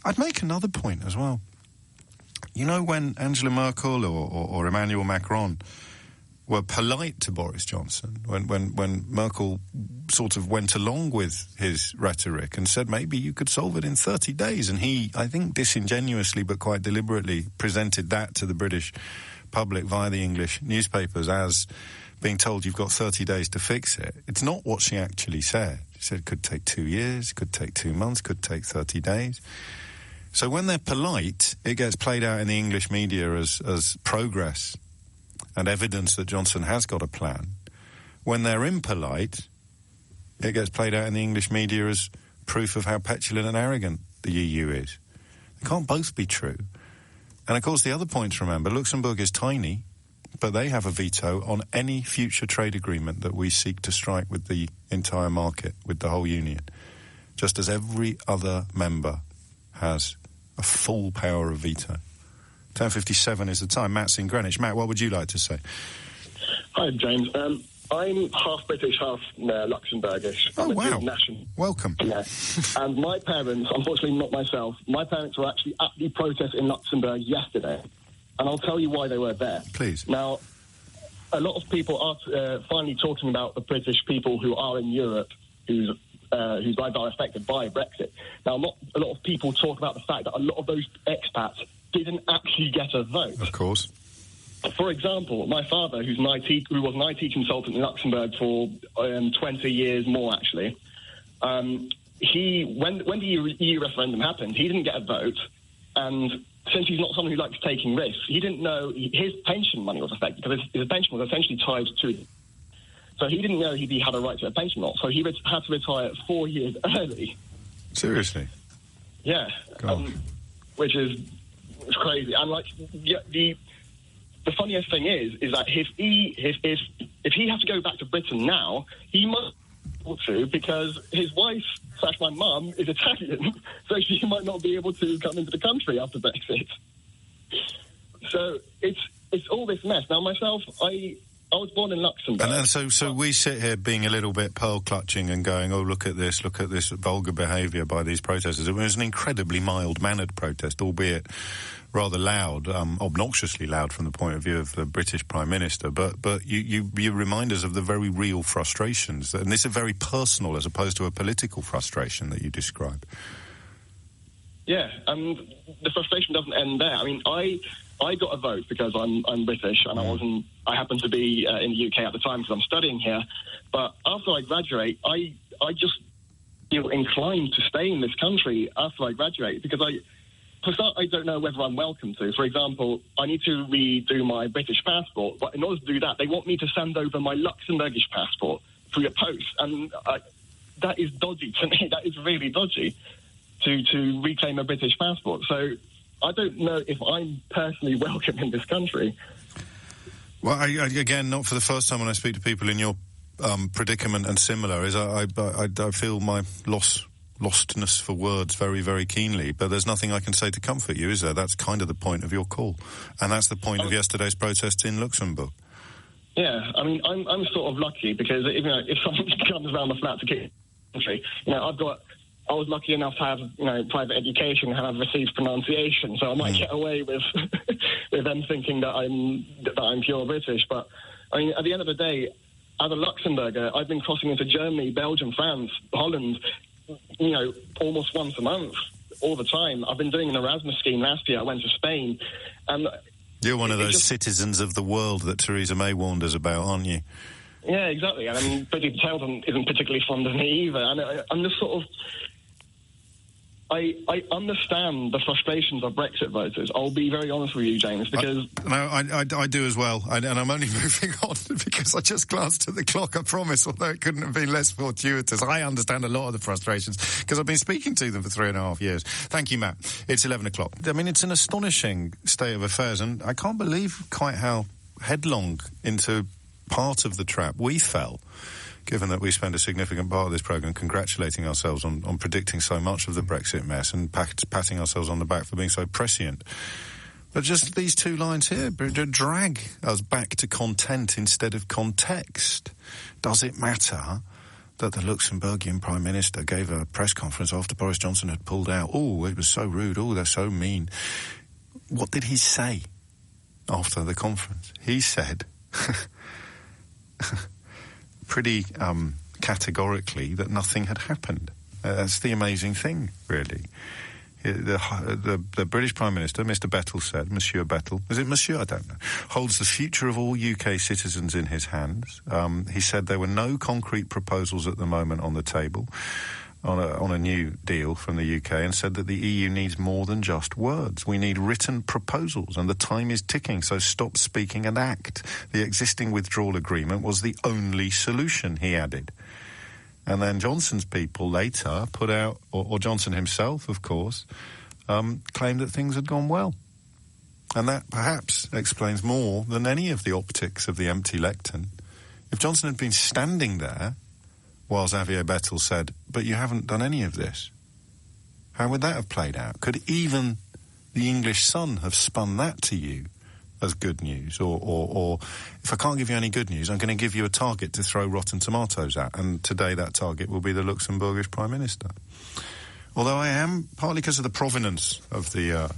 I'd make another point as well. You know, when Angela Merkel or Emmanuel Macron were polite to Boris Johnson, when Merkel sort of went along with his rhetoric and said maybe you could solve it in 30 days, and he, I think disingenuously but quite deliberately, presented that to the British public via the English newspapers as being told you've got 30 days to fix it. It's not what she actually said. She said it could take 2 years, could take 2 months, could take 30 days. So when they're polite, it gets played out in the English media as progress and evidence that Johnson has got a plan. When they're impolite, it gets played out in the English media as proof of how petulant and arrogant the EU is. They can't both be true. And, of course, the other point to remember, Luxembourg is tiny. But they have a veto on any future trade agreement that we seek to strike with the entire market, with the whole union, just as every other member has a full power of veto. 10:57 is the time. Matt's in Greenwich. Matt, what would you like to say? Hi, James. I'm half British, half Luxembourgish. Oh, I'm a wow. dual national. Welcome. Yeah. And my parents, unfortunately not myself, my parents were actually at the protest in Luxembourg yesterday. And I'll tell you why they were there. Please. Now, a lot of people are finally talking about the British people who are in Europe whose lives are affected by Brexit. Now, a lot of people talk about the fact that a lot of those expats didn't actually get a vote. Of course. For example, my father, who was an IT consultant in Luxembourg for 20 years more, actually, when the EU referendum happened, he didn't get a vote, and since he's not someone who likes taking risks, he didn't know his pension money was affected, because his pension was essentially tied to it. So he didn't know he had a right to a pension or not, so he had to retire 4 years early. Seriously? Yeah. Which is crazy. And, the funniest thing is that if he has to go back to Britain now, he must be able to, because his wife / my mum is Italian, so she might not be able to come into the country after Brexit. So it's all this mess. Now, myself, I was born in Luxembourg. And so we sit here being a little bit pearl-clutching and going, oh, look at this vulgar behaviour by these protesters. It was an incredibly mild-mannered protest, albeit rather loud, obnoxiously loud from the point of view of the British Prime Minister. But you remind us of the very real frustrations. And this is very personal as opposed to a political frustration that you describe. Yeah, and the frustration doesn't end there. I mean, I got a vote because I'm British, and I happened to be in the UK at the time because I'm studying here. But after I graduate, I just feel inclined to stay in this country after I graduate, because for start, I don't know whether I'm welcome to. For example, I need to redo my British passport, but in order to do that, they want me to send over my Luxembourgish passport through the post, and that is dodgy to me. That is really dodgy to reclaim a British passport. So I don't know if I'm personally welcome in this country. Well, again, not for the first time when I speak to people in your predicament and similar, is I feel my lostness for words very, very keenly, but there's nothing I can say to comfort you, is there? That's kind of the point of your call, and that's the point of yesterday's protests in Luxembourg. Yeah, I mean, I'm sort of lucky, because if someone comes around the flat to kick the country, I was lucky enough to have, private education, and have received pronunciation, so I might get away with with them thinking that I'm pure British. But I mean, at the end of the day, as a Luxembourger, I've been crossing into Germany, Belgium, France, Holland, almost once a month, all the time. I've been doing an Erasmus scheme last year. I went to Spain, and you're one of those citizens of the world that Theresa May warned us about, aren't you? Yeah, exactly. And I mean, Priti Patel isn't particularly fond of me either. And I'm just sort of, I understand the frustrations of Brexit voters. I'll be very honest with you, James, because... I do as well, and I'm only moving on because I just glanced at the clock, I promise, although it couldn't have been less fortuitous. I understand a lot of the frustrations because I've been speaking to them for 3.5 years. Thank you, Matt. It's 11 o'clock. I mean, it's an astonishing state of affairs, and I can't believe quite how headlong into part of the trap we fell, given that we spend a significant part of this programme congratulating ourselves on predicting so much of the Brexit mess and patting ourselves on the back for being so prescient. But just these two lines here drag us back to content instead of context. Does it matter that the Luxembourgian Prime Minister gave a press conference after Boris Johnson had pulled out? Oh, it was so rude. Oh, they're so mean. What did he say after the conference? He said... pretty categorically that nothing had happened. That's the amazing thing, really. The British Prime Minister, Mr. Bettel, said, Monsieur Bettel, is it Monsieur? I don't know, holds the future of all UK citizens in his hands. He said there were no concrete proposals at the moment on the table on a new deal from the UK, and said that the EU needs more than just words. We need written proposals, and the time is ticking, so stop speaking and act. The existing withdrawal agreement was the only solution, he added. And then Johnson's people later put out, or Johnson himself, of course, claimed that things had gone well. And that perhaps explains more than any of the optics of the empty lectern. If Johnson had been standing there while Xavier Bettel said, but you haven't done any of this, how would that have played out? Could even the English Sun have spun that to you as good news? Or if I can't give you any good news, I'm going to give you a target to throw rotten tomatoes at, and today that target will be the Luxembourgish Prime Minister. Although I am, partly because of the provenance of the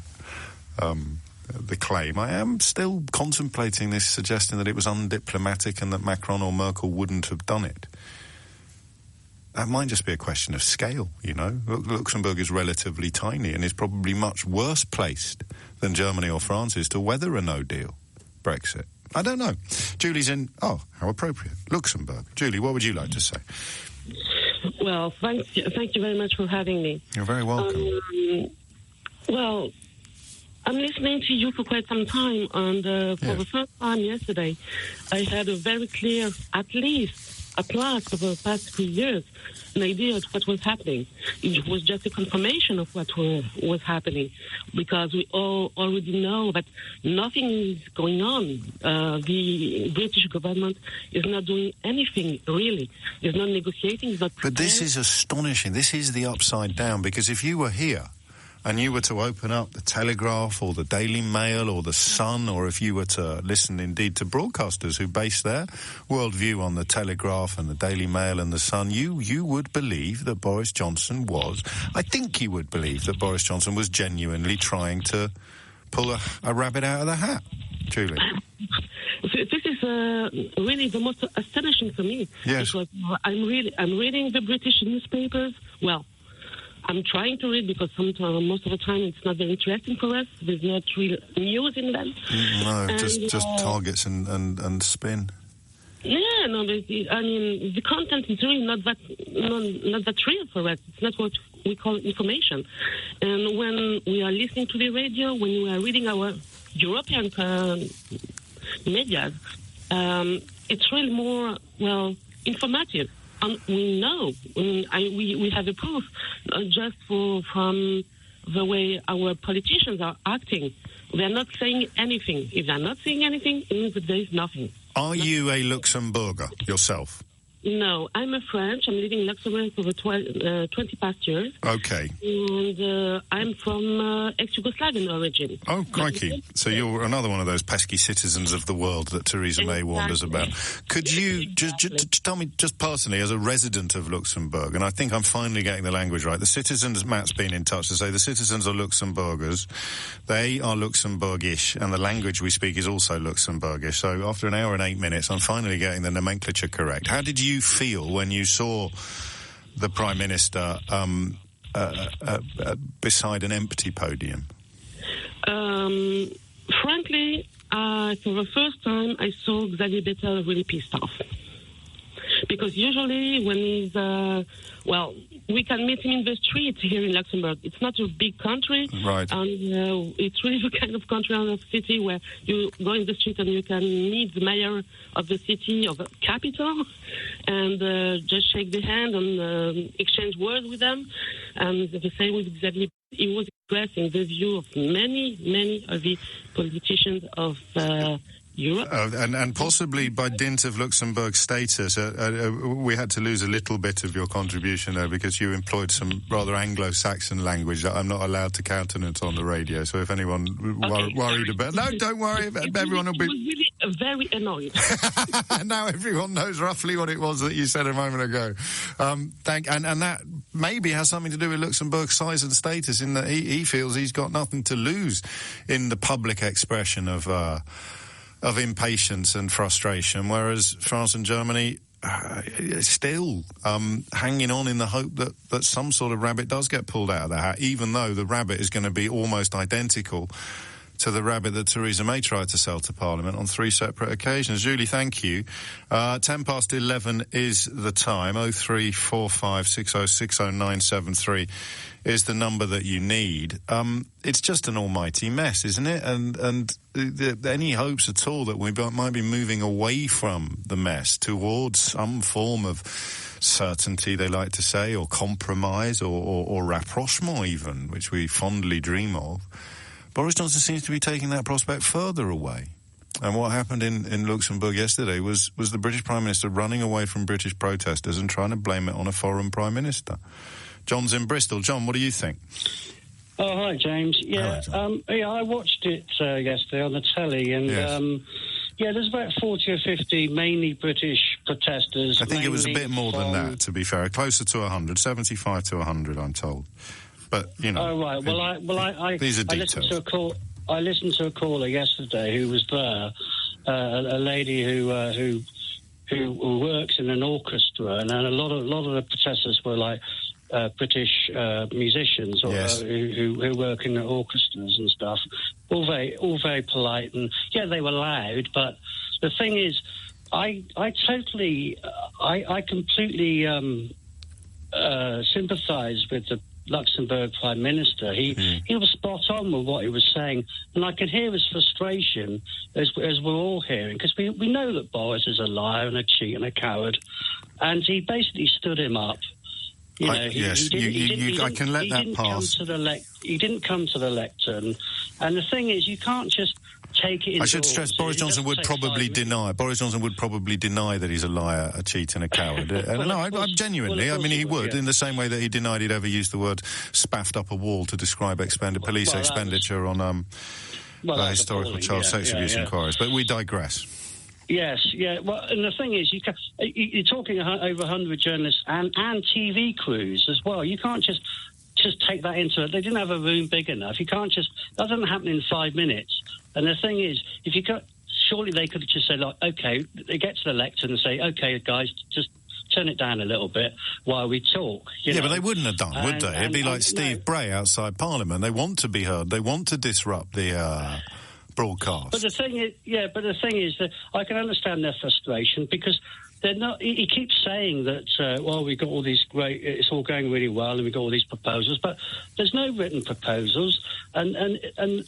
claim, I am still contemplating this, suggesting that it was undiplomatic and that Macron or Merkel wouldn't have done it. That might just be a question of scale, you know. Luxembourg is relatively tiny and is probably much worse placed than Germany or France is to weather a no-deal Brexit. I don't know. Julie's in... Oh, how appropriate. Luxembourg. Julie, what would you like to say? Well, thank you very much for having me. You're very welcome. Well, I'm listening to you for quite some time, and for the first time yesterday, I had a very clear, at least for the past 3 years, an idea of what was happening. It was just a confirmation of what was happening, because we all already know that nothing is going on. The British government is not doing anything, really. It's not negotiating, it's not prepared. But this is astonishing. This is the upside down, because if you were here and you were to open up the Telegraph or the Daily Mail or the Sun, or if you were to listen indeed to broadcasters who base their worldview on the Telegraph and the Daily Mail and the Sun, you would believe that Boris Johnson was... I think you would believe that Boris Johnson was genuinely trying to pull a rabbit out of the hat. Julie? This is really the most astonishing for me. Yes. Because I'm reading the British newspapers. Well, I'm trying to read because most of the time it's not very interesting for us. There's not real news in them. No, just targets and spin. Yeah, no, I mean, the content is really not that real for us. It's not what we call information. And when we are listening to the radio, when we are reading our European media, it's really more, informative. And we know, we have a proof, just from the way our politicians are acting. They're not saying anything. If they're not saying anything, it means that there is nothing. Are you a Luxembourger yourself? No, I'm a French. I'm living in Luxembourg for the 20 past years. Okay. And I'm from ex-Yugoslavian origin. Oh, crikey. So you're another one of those pesky citizens of the world that Theresa May warned us about. Could you just tell me, just personally, as a resident of Luxembourg, and I think I'm finally getting the language right, the citizens, Matt's been in touch to say the citizens are Luxembourgers, they are Luxembourgish, and the language we speak is also Luxembourgish. So after an hour and 8 minutes, I'm finally getting the nomenclature correct. How did you feel when you saw the Prime Minister beside an empty podium? Frankly, for the first time, I saw Xavier Bettel really pissed off. Because usually when he's, we can meet him in the street here in Luxembourg. It's not a big country. Right. And it's really the kind of country or city where you go in the street and you can meet the mayor of the city, of the capital, and just shake the hand and exchange words with them. And the same with Xavier. He was expressing the view of many of the politicians of Europe. And possibly by dint of Luxembourg status, we had to lose a little bit of your contribution there because you employed some rather Anglo-Saxon language that I'm not allowed to countenance on the radio. So if anyone worried about... No, don't worry. Everyone will be... I was really very annoyed. Now everyone knows roughly what it was that you said a moment ago. And that maybe has something to do with Luxembourg's size and status in that he feels he's got nothing to lose in the public expression of impatience and frustration, whereas France and Germany still hanging on in the hope that some sort of rabbit does get pulled out of the hat, even though the rabbit is going to be almost identical to the rabbit that Theresa May tried to sell to Parliament on 3 separate occasions. Julie, thank you. 11:10 is the time. 0345 6060973 is the number that you need. It's just an almighty mess, isn't it? And any hopes at all that we might be moving away from the mess towards some form of certainty, they like to say, or compromise, or rapprochement even, which we fondly dream of, Boris Johnson seems to be taking that prospect further away. And what happened in Luxembourg yesterday was the British Prime Minister running away from British protesters and trying to blame it on a foreign Prime Minister. John's in Bristol. John, what do you think? Oh, hi, James. Yeah, Hello, John. I watched it yesterday on the telly, and there's about 40 or 50 mainly British protesters. I think it was a bit more than that, to be fair. Closer to 100, 75 to 100, I'm told. But, you know... Oh, right. Well, these are details. I listened to a caller yesterday who was there, a lady who works in an orchestra, and a lot of the protesters were like British musicians or who work in the orchestras and stuff. All very polite, and they were loud. But the thing is, I completely sympathise with the Luxembourg Prime Minister. He was spot on with what he was saying, and I could hear his frustration as we're all hearing, because we know that Boris is a liar and a cheat and a coward, and he basically stood him up. I can let that pass. He didn't come to the lectern, and the thing is, you can't just take it. I should stress, Boris Johnson would probably deny. Boris Johnson would probably deny that he's a liar, a cheat, and a coward. I'm genuinely. I mean, he would, in the same way that he denied he'd ever used the word "spaffed up a wall" to describe police expenditure on historical child sex abuse inquiries. But we digress. Yes, yeah. Well, and the thing is, you're talking over 100 journalists and TV crews as well. You can't just take that into it. They didn't have a room big enough. You can't just... That doesn't happen in 5 minutes. And the thing is, if you got... Surely they could have just said, like, OK, they get to the lectern and say, OK, guys, just turn it down a little bit while we talk. You know? But they wouldn't have done, would they? It'd be like Steve Bray outside Parliament. They want to be heard. They want to disrupt the... broadcast. But the thing is that I can understand their frustration, because they're not. He keeps saying that we've got all these great. It's all going really well, and we've got all these proposals, but there's no written proposals, and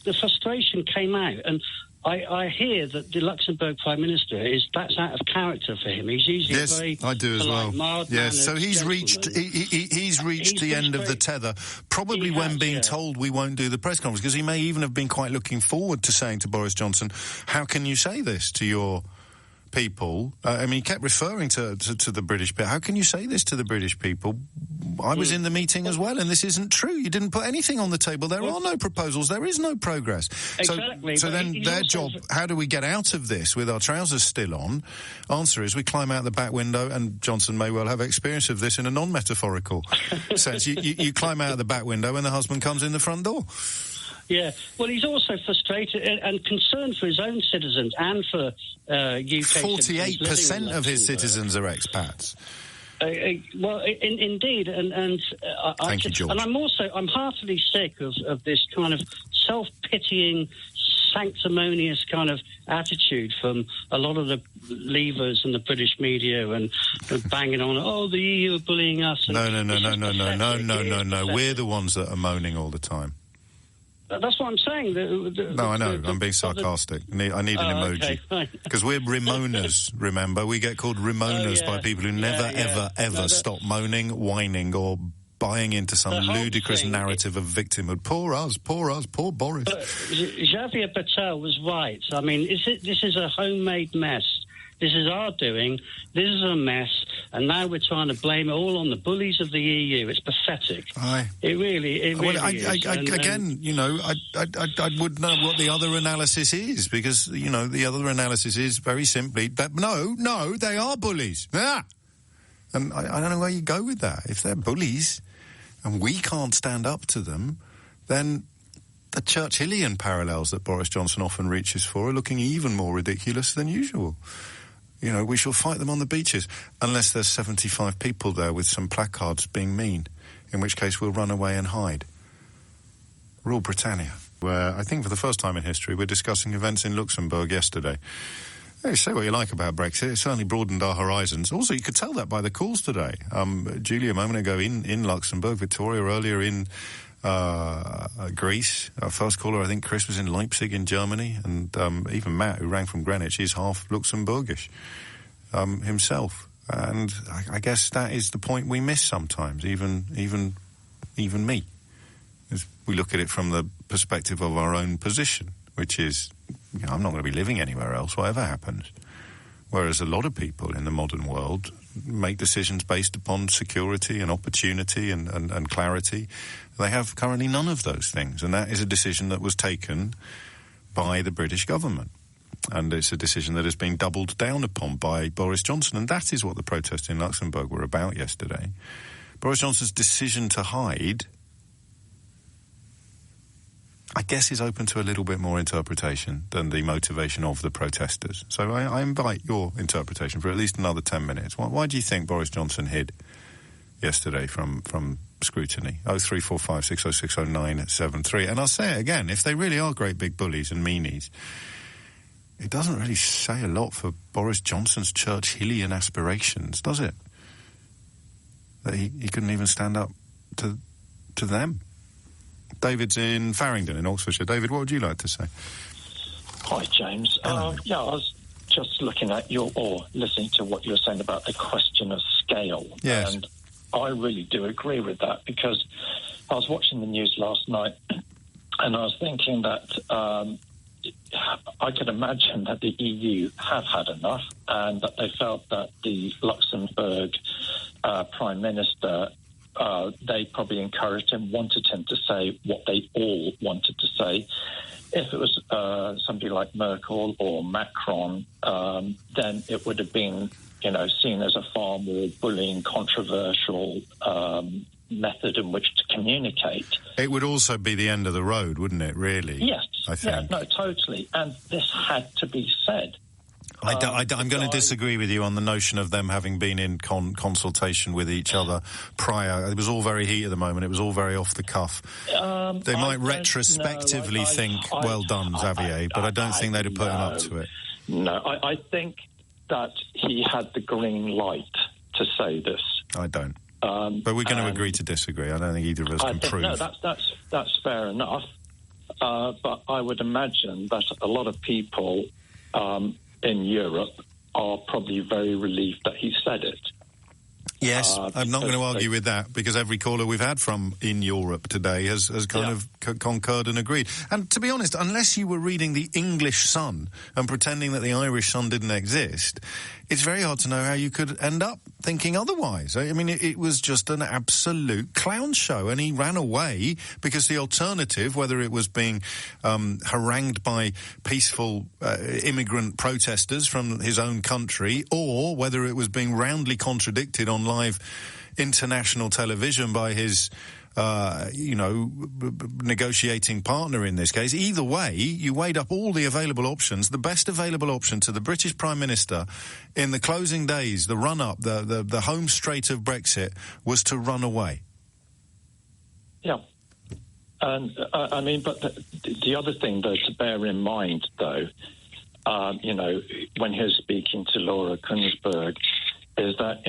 the frustration came out. And I hear that the Luxembourg Prime Minister that's out of character for him. He's usually very I do as well. Yes, so he's reached the end of the tether, probably when being told we won't do the press conference, because he may even have been quite looking forward to saying to Boris Johnson, "How can you say this to your people?" He kept referring to the British people. How can you say this to the British people? I was in the meeting as well, and this isn't true. You didn't put anything on the table. There are no proposals. There is no progress. Exactly. So then their job, how do we get out of this with our trousers still on? Answer is we climb out the back window, and Johnson may well have experience of this in a non-metaphorical sense. You climb out the back window and the husband comes in the front door. Yeah, well, he's also frustrated and concerned for his own citizens and for UK 48% of his citizens are expats. Indeed, and Thank you, George. And I'm heartily sick of this kind of self-pitying, sanctimonious kind of attitude from a lot of the leavers and the British media, and banging on, the EU are bullying us. No. We're the ones that are moaning all the time. That's what I'm saying. I know. I'm being sarcastic. I need an emoji. Because we're Ramonas, remember? We get called Ramonas by people who never, ever stop moaning, whining, or buying into some ludicrous narrative of victimhood. Poor us, poor Boris. But Javier Patel was right. I mean, this is a homemade mess. This is our doing. This is a mess, and now we're trying to blame it all on the bullies of the EU. It's pathetic. It really is. Again, I would know what the other analysis is, because, the other analysis is very simply that, no, they are bullies. Ah! And I don't know where you go with that. If they're bullies and we can't stand up to them, then the Churchillian parallels that Boris Johnson often reaches for are looking even more ridiculous than usual. We shall fight them on the beaches, unless there's 75 people there with some placards being mean, in which case we'll run away and hide. Rule Britannia, where I think for the first time in history we're discussing events in Luxembourg yesterday. Hey, say what you like about Brexit, it certainly broadened our horizons. Also, you could tell that by the calls today. Julia a moment ago in Luxembourg, Victoria earlier in Greece. Our first caller, I think Chris, was in Leipzig in Germany, and even Matt, who rang from Greenwich, is half Luxembourgish himself. And I guess that is the point we miss sometimes, even me. is we look at it from the perspective of our own position, which is, I'm not going to be living anywhere else, whatever happens. Whereas a lot of people in the modern world make decisions based upon security and opportunity and clarity. They have currently none of those things, and that is a decision that was taken by the British government. And it's a decision that has been doubled down upon by Boris Johnson, and that is what the protests in Luxembourg were about yesterday. Boris Johnson's decision to hide, I guess, is open to a little bit more interpretation than the motivation of the protesters. So I invite your interpretation for at least another 10 minutes. Why do you think Boris Johnson hid yesterday from scrutiny? 0345 606 0973. And I'll say it again, if they really are great big bullies and meanies, it doesn't really say a lot for Boris Johnson's Churchillian aspirations, does it? That he couldn't even stand up to them. David's in Farringdon in Oxfordshire. David, what would you like to say? Hi, James. I was just looking at listening to what you were saying about the question of scale. Yes. And I really do agree with that, because I was watching the news last night and I was thinking that I could imagine that the EU have had enough, and that they felt that the Luxembourg Prime Minister, they probably encouraged him, wanted him to say what they all wanted to say. If it was somebody like Merkel or Macron, then it would have been, seen as a far more bullying, controversial method in which to communicate. It would also be the end of the road, wouldn't it, really? Yes. I think. Yeah, no, totally. And this had to be said. I'm going to disagree with you on the notion of them having been in consultation with each other prior. It was all very heat at the moment. It was all very off the cuff. They might retrospectively think, well done, Xavier, but I don't think they'd have put him up to it. No, I think that he had the green light to say this. I don't. But we're going to agree to disagree. I don't think either of us can prove. No, that's fair enough. But I would imagine that a lot of people in Europe are probably very relieved that he said it. Yes, I'm not going to argue with that, because every caller we've had from in Europe today has kind of concurred and agreed. And to be honest, unless you were reading the English Sun and pretending that the Irish Sun didn't exist, it's very hard to know how you could end up thinking otherwise. I mean, it was just an absolute clown show, and he ran away because the alternative, whether it was being harangued by peaceful immigrant protesters from his own country, or whether it was being roundly contradicted on live international television by his negotiating partner in this case. Either way, you weighed up all the available options. The best available option to the British Prime Minister in the closing days, the run-up, the home straight of Brexit, was to run away. Yeah. And, but the other thing, though, to bear in mind, though, when he was speaking to Laura Kuenssberg, is that,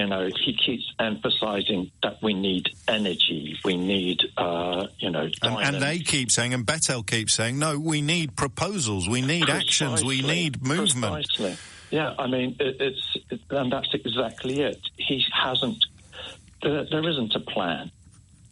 he keeps emphasising that we need energy, we need, and they keep saying, and Bettel keeps saying, no, we need proposals, we need actions, we need movement. Precisely. Yeah, and that's exactly it. He hasn't, there isn't a plan.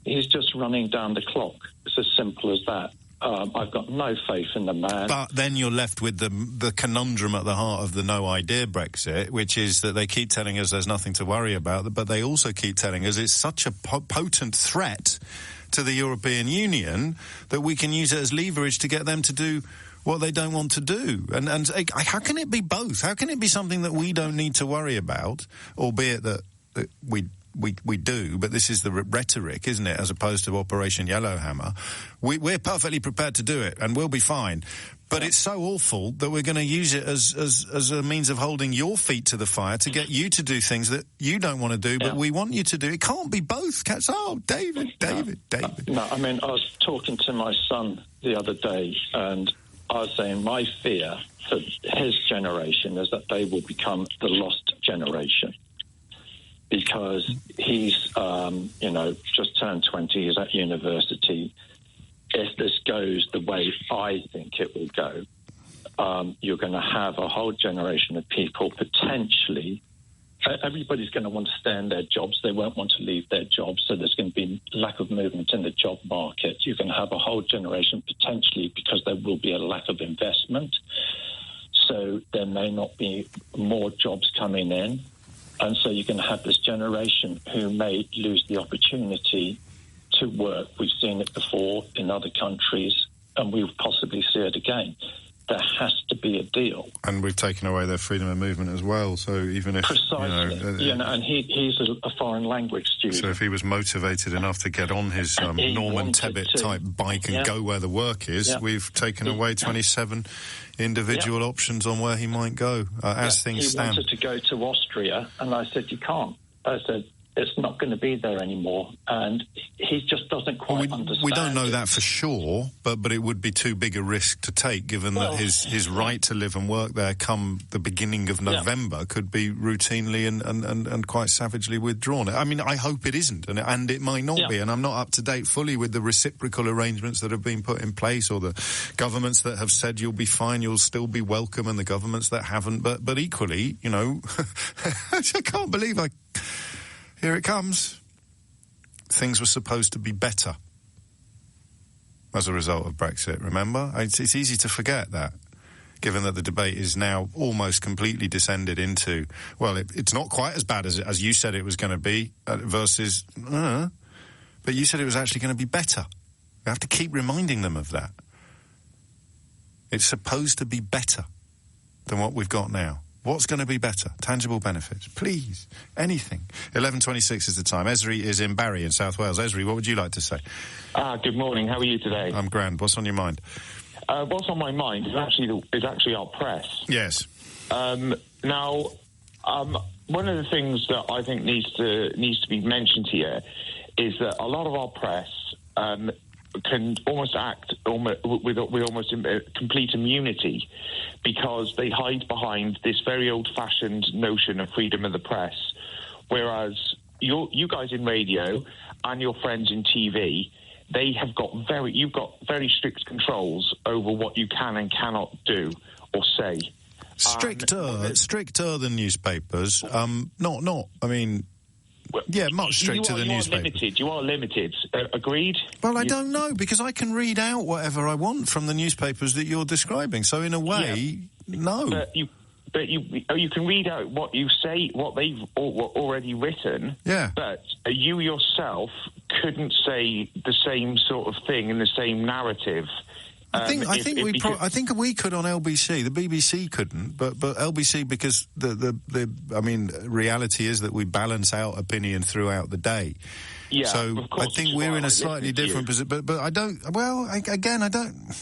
He's just running down the clock. It's as simple as that. I've got no faith in the man. But then you're left with the conundrum at the heart of the no-idea Brexit, which is that they keep telling us there's nothing to worry about, but they also keep telling us it's such a potent threat to the European Union that we can use it as leverage to get them to do what they don't want to do. And how can it be both? How can it be something that we don't need to worry about, albeit that we do, but this is the rhetoric, isn't it, as opposed to Operation Yellowhammer. We're perfectly prepared to do it, and we'll be fine. But it's so awful that we're going to use it as a means of holding your feet to the fire to get you to do things that you don't want to do, but we want you to do. It can't be both. David. No, I was talking to my son the other day, and I was saying my fear for his generation is that they will become the lost generation. Because he's, just turned 20, he's at university. If this goes the way I think it will go, you're going to have a whole generation of people potentially everybody's going to want to stay in their jobs. They won't want to leave their jobs. So there's going to be lack of movement in the job market. You're going to have a whole generation potentially because there will be a lack of investment. So there may not be more jobs coming in. And so you're going to have this generation who may lose the opportunity to work. We've seen it before in other countries, and we'll possibly see it again. There has to be a deal. And we've taken away their freedom of movement as well, so even if... Precisely. And he's a foreign language student. So if he was motivated enough to get on his Norman Tebbit-type bike and go where the work is, we've taken away 27 individual options on where he might go, as things stand. He wanted to go to Austria, and I said, you can't. I said, it's not going to be there anymore, and he just doesn't quite understand. We don't know that for sure, but it would be too big a risk to take, given that his right to live and work there come the beginning of November could be routinely and quite savagely withdrawn. I mean, I hope it isn't, and it might not be, and I'm not up to date fully with the reciprocal arrangements that have been put in place, or the governments that have said you'll be fine, you'll still be welcome, and the governments that haven't, but equally, you know, I can't believe here it comes. Things were supposed to be better as a result of Brexit, remember? It's easy to forget that, given that the debate is now almost completely descended into, well, it's not quite as bad as you said it was going to be, versus, but you said it was actually going to be better. We have to keep reminding them of that. It's supposed to be better than what we've got now. What's going to be better? Tangible benefits. Please. Anything. 11:26 is the time. Esri is in Barry in South Wales. Esri, what would you like to say? Good morning. How are you today? I'm grand. What's on your mind? What's on my mind is actually our press. Yes. Now, one of the things that I think needs to be mentioned here is that a lot of our press can almost act with almost complete immunity, because they hide behind this very old-fashioned notion of freedom of the press, whereas you guys in radio and your friends in TV, you've got very strict controls over what you can and cannot do or say. Stricter than newspapers. Much stricter than newspapers. You are limited. Agreed? Well, I don't know, because I can read out whatever I want from the newspapers that you're describing. So in a way, no. But you can read out what you say, what they've already written. Yeah. But you yourself couldn't say the same sort of thing in the same narrative. I think we could on LBC. The BBC couldn't, but LBC, because the reality is that we balance out opinion throughout the day. Yeah, so of course, I think we're in a slightly different position. But I don't. Well, I don't.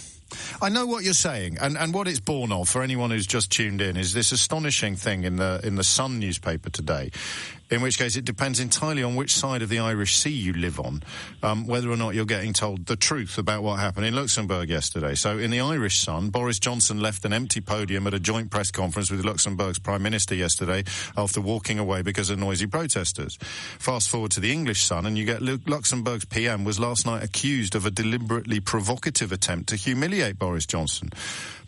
I know what you're saying, and what it's born of, for anyone who's just tuned in, is this astonishing thing in the Sun newspaper today, in which case it depends entirely on which side of the Irish Sea you live on, whether or not you're getting told the truth about what happened in Luxembourg yesterday. So in the Irish Sun, Boris Johnson left an empty podium at a joint press conference with Luxembourg's Prime Minister yesterday after walking away because of noisy protesters. Fast forward to the English Sun, and you get Luxembourg's PM was last night accused of a deliberately provocative attempt to humiliate Boris Johnson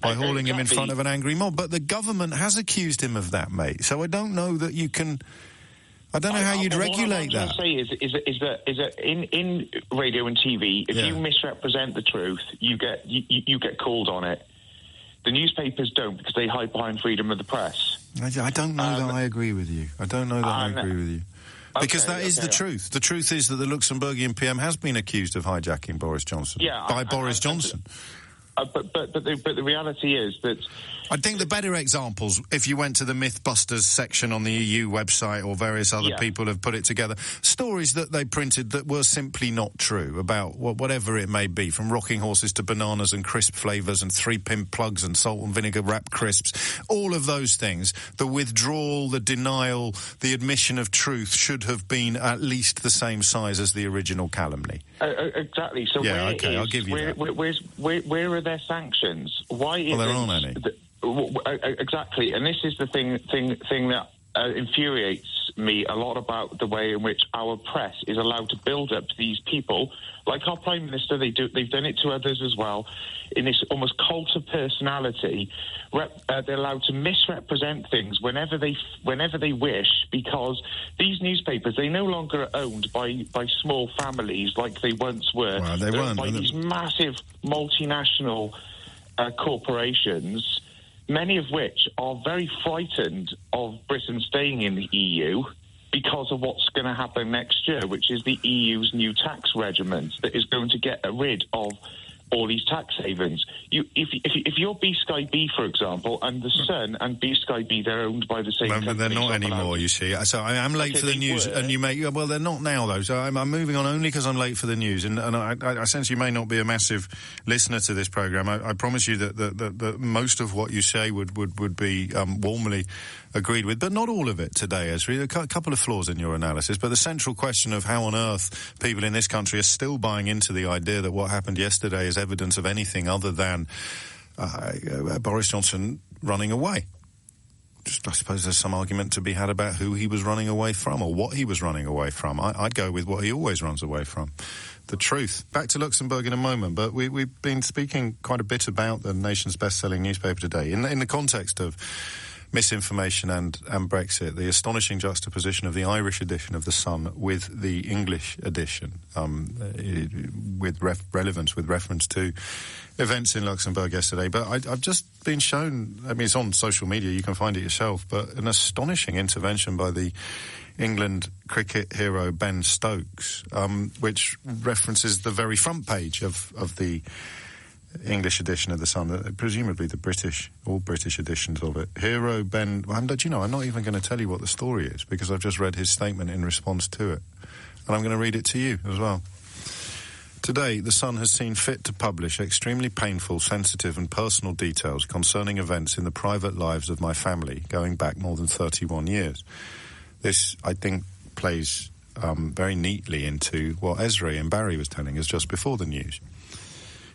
by hauling him in front of an angry mob. But the government has accused him of that, mate. So I don't know that you can... I don't know how you'd regulate that. What I'm trying to say is that in radio and TV, if you misrepresent the truth, you get called on it. The newspapers don't, because they hide behind freedom of the press. I don't know that I agree with you. I don't know that I agree with you. Because that is the truth. The truth is that the Luxembourgian PM has been accused of hijacking Boris Johnson by Boris Johnson. But the reality is that... I think the better examples, if you went to the Mythbusters section on the EU website, or various other people have put it together, stories that they printed that were simply not true about whatever it may be, from rocking horses to bananas and crisp flavours and 3-pin plugs and salt and vinegar wrapped crisps, all of those things, the withdrawal, the denial, the admission of truth should have been at least the same size as the original calumny. Exactly. So I'll give you that. Where are their sanctions? Why? Well, there aren't any. Exactly, and this is the thing that infuriates me a lot about the way in which our press is allowed to build up these people, like our Prime Minister. They've done it to others as well, in this almost cult of personality. They're allowed to misrepresent things whenever they wish, because these newspapers, they no longer are owned by small families like they once were. Well, They're owned by these massive multinational corporations, many of which are very frightened of Britain staying in the EU because of what's going to happen next year, which is the EU's new tax regiment that is going to get rid of all these tax havens. If you're B Sky B, for example, and the Sun and B Sky B, they're owned by the same company. But they're not anymore, you see. So I am late for the news, and you may... Well, they're not now, though, so I'm moving on only because I'm late for the news, and I sense you may not be a massive listener to this programme. I promise you that most of what you say would be warmly agreed with, but not all of it today, Esri. A couple of flaws in your analysis, but the central question of how on earth people in this country are still buying into the idea that what happened yesterday is evidence of anything other than Boris Johnson running away. Just, I suppose there's some argument to be had about who he was running away from or what he was running away from. I'd go with what he always runs away from, the truth. Back to Luxembourg in a moment, but we've been speaking quite a bit about the nation's best-selling newspaper today in the context of misinformation and Brexit, the astonishing juxtaposition of the Irish edition of The Sun with the English edition, with relevance, with reference to events in Luxembourg yesterday. But I've just been shown, I mean, it's on social media, you can find it yourself, but an astonishing intervention by the England cricket hero Ben Stokes, which references the very front page of the English edition of The Sun, presumably the all British editions of it. Hero Ben... I'm not even going to tell you what the story is, because I've just read his statement in response to it. And I'm going to read it to you as well. Today, The Sun has seen fit to publish extremely painful, sensitive and personal details concerning events in the private lives of my family, going back more than 31 years. This, I think, plays very neatly into what Esri and Barry was telling us just before the news.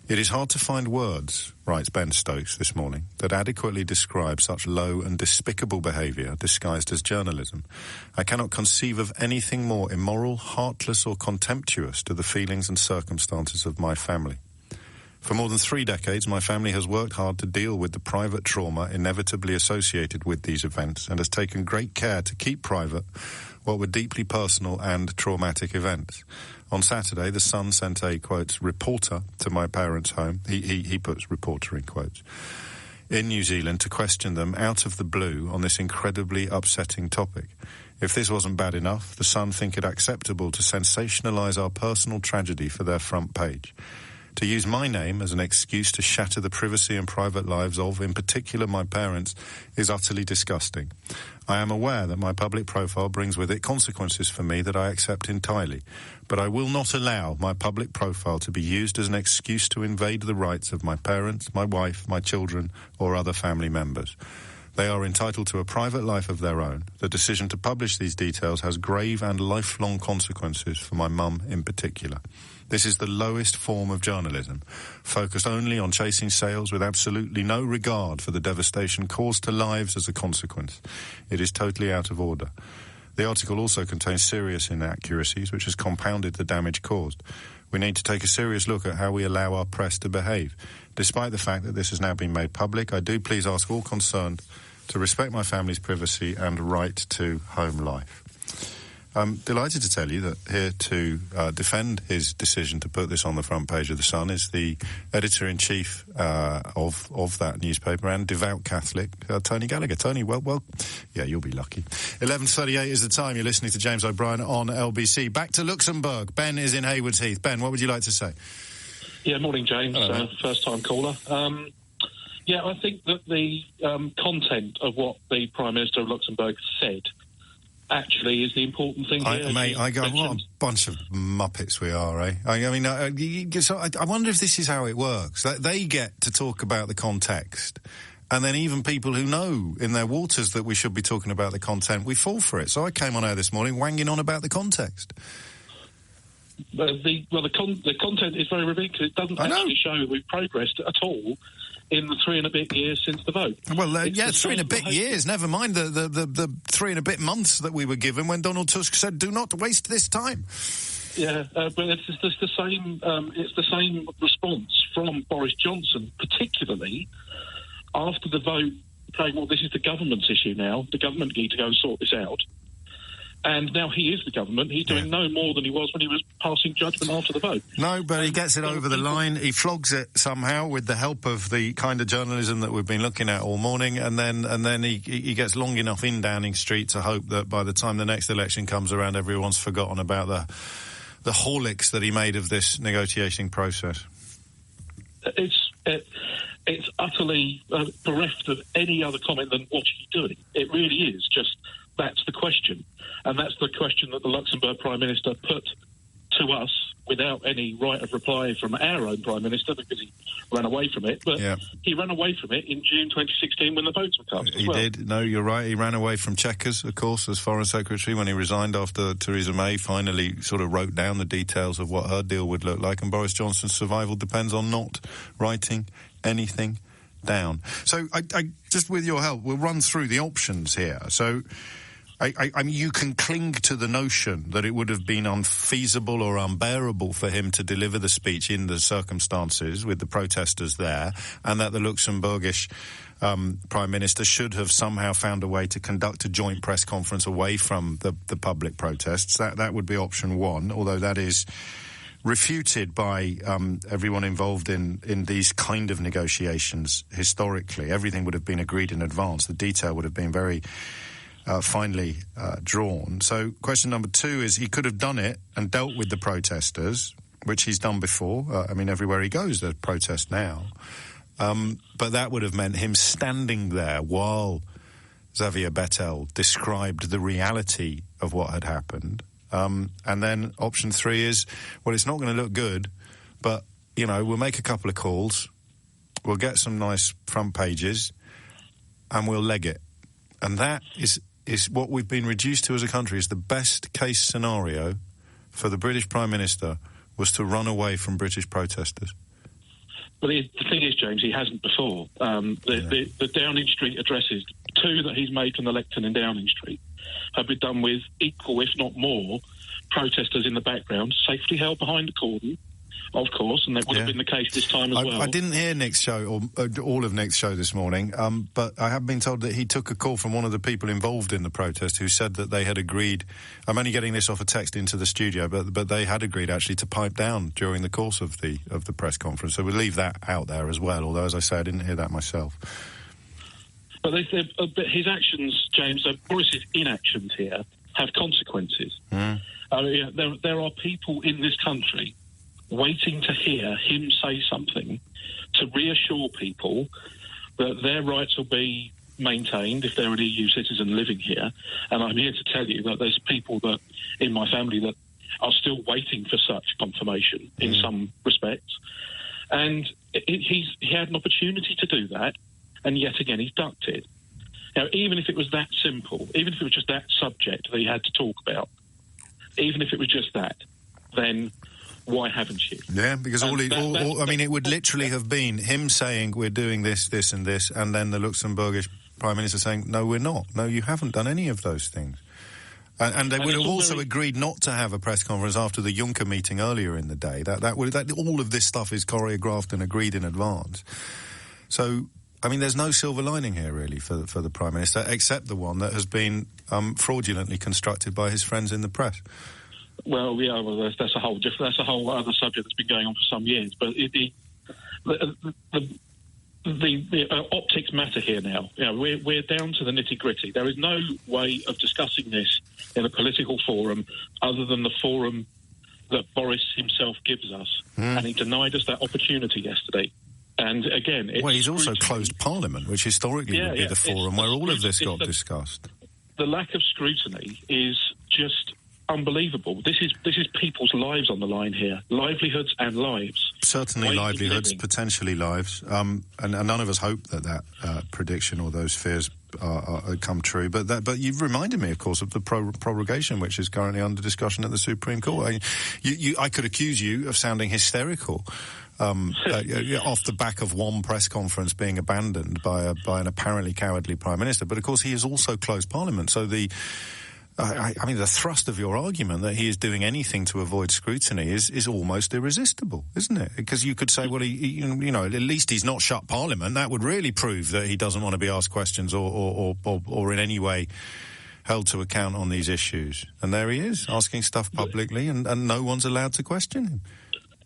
It is hard to find words, writes Ben Stokes this morning, that adequately describe such low and despicable behaviour disguised as journalism. I cannot conceive of anything more immoral, heartless or contemptuous to the feelings and circumstances of my family. For more than 3 decades, my family has worked hard to deal with the private trauma inevitably associated with these events and has taken great care to keep private what were deeply personal and traumatic events. On Saturday, The Sun sent a, quote, reporter to my parents' home, he puts reporter in quotes, in New Zealand to question them out of the blue on this incredibly upsetting topic. If this wasn't bad enough, The Sun think it acceptable to sensationalise our personal tragedy for their front page. To use my name as an excuse to shatter the privacy and private lives of, in particular, my parents, is utterly disgusting. I am aware that my public profile brings with it consequences for me that I accept entirely, but I will not allow my public profile to be used as an excuse to invade the rights of my parents, my wife, my children, or other family members. They are entitled to a private life of their own. The decision to publish these details has grave and lifelong consequences for my mum in particular. This is the lowest form of journalism, focused only on chasing sales with absolutely no regard for the devastation caused to lives as a consequence. It is totally out of order. The article also contains serious inaccuracies, which has compounded the damage caused. We need to take a serious look at how we allow our press to behave. Despite the fact that this has now been made public, I do please ask all concerned to respect my family's privacy and right to home life. I'm delighted to tell you that here to defend his decision to put this on the front page of The Sun is the editor-in-chief of that newspaper and devout Catholic, Tony Gallagher. Tony, well, yeah, you'll be lucky. 11:38 is the time. You're listening to James O'Brien on LBC. Back to Luxembourg. Ben is in Haywards Heath. Ben, what would you like to say? Yeah, morning, James. First-time caller. Yeah, I think that the content of what the Prime Minister of Luxembourg said actually is the important thing here. What a bunch of muppets we are, eh? I wonder if this is how it works. They get to talk about the context, and then even people who know in their waters that we should be talking about the content, we fall for it. So I came on air this morning wanging on about the context. the content is very revealing because it doesn't actually show we've progressed at all in the 3 and a bit years since the vote. Well, 3 and a bit years, never mind the 3 and a bit months that we were given when Donald Tusk said, do not waste this time. Yeah, but it's the same. It's the same response from Boris Johnson, particularly after the vote, saying, "Well, this is the government's issue now. The government need to go and sort this out." And now he is the government. He's doing no more than he was when he was passing judgment after the vote. No, but he gets it over the line. He flogs it somehow with the help of the kind of journalism that we've been looking at all morning, and then he gets long enough in Downing Street to hope that by the time the next election comes around, everyone's forgotten about the horlicks that he made of this negotiating process. It's utterly bereft of any other comment than what are you doing? It really is just that's the question. And that's the question that the Luxembourg Prime Minister put to us without any right of reply from our own Prime Minister because he ran away from it. But he ran away from it in June 2016 when the votes were cast as well. He did. No, you're right. He ran away from Chequers, of course, as Foreign Secretary when he resigned after Theresa May finally sort of wrote down the details of what her deal would look like. And Boris Johnson's survival depends on not writing anything down. So I just with your help, we'll run through the options here. So I mean, you can cling to the notion that it would have been unfeasible or unbearable for him to deliver the speech in the circumstances with the protesters there, and that the Luxembourgish Prime Minister should have somehow found a way to conduct a joint press conference away from the public protests. That would be option one, although that is refuted by everyone involved in these kind of negotiations historically. Everything would have been agreed in advance. The detail would have been very finely drawn. So question number 2 is he could have done it and dealt with the protesters, which he's done before. I mean, everywhere he goes, there's protest now. But that would have meant him standing there while Xavier Bettel described the reality of what had happened. And then option 3 is, well, it's not going to look good, but, you know, we'll make a couple of calls, we'll get some nice front pages, and we'll leg it. And that is what we've been reduced to as a country, is the best case scenario for the British Prime Minister was to run away from British protesters. Well, the thing is, James, he hasn't before. The Downing Street addresses, 2 that he's made from the lectern in Downing Street, have been done with equal, if not more, protesters in the background, safely held behind a cordon, of course, and that would have been the case this time as well. I didn't hear Nick's show, or all of Nick's show this morning, but I have been told that he took a call from one of the people involved in the protest who said that they had agreed, I'm only getting this off a text into the studio, but they had agreed actually to pipe down during the course of the press conference. So we'll leave that out there as well, although, as I say, I didn't hear that myself. But his actions, James, Boris's inactions here have consequences. There are people in this country waiting to hear him say something to reassure people that their rights will be maintained if they're an EU citizen living here. And I'm here to tell you that there's people that in my family that are still waiting for such confirmation in some respects. And he had an opportunity to do that, and yet again he's ducked it. Now, even if it was that simple, even if it was just that subject that he had to talk about, even if it was just that, then why haven't you? Yeah, because it would literally have been him saying, we're doing this, this and this, and then the Luxembourgish Prime Minister saying, no, we're not. No, you haven't done any of those things. And they would have also agreed not to have a press conference after the Juncker meeting earlier in the day. That all of this stuff is choreographed and agreed in advance. So, I mean, there's no silver lining here, really, for the Prime Minister, except the one that has been fraudulently constructed by his friends in the press. Well, yeah, that's a whole other subject that's been going on for some years. But the optics matter here now. You know, we're down to the nitty-gritty. There is no way of discussing this in a political forum other than the forum that Boris himself gives us, and he denied us that opportunity yesterday. And again, he's also closed Parliament, which historically would be the forum where all of this got discussed. The lack of scrutiny is just unbelievable. This is people's lives on the line here, livelihoods and lives. certainly livelihoods, potentially lives, and none of us hope that prediction or those fears come true. But you've reminded me, of course, of the prorogation, which is currently under discussion at the Supreme Court. I could accuse you of sounding hysterical off the back of one press conference being abandoned by an apparently cowardly Prime Minister. But of course, he has also closed Parliament, so the thrust of your argument that he is doing anything to avoid scrutiny is almost irresistible, isn't it? Because you could say, well, at least he's not shut Parliament. That would really prove that he doesn't want to be asked questions or in any way held to account on these issues. And there he is, asking stuff publicly, and no one's allowed to question him.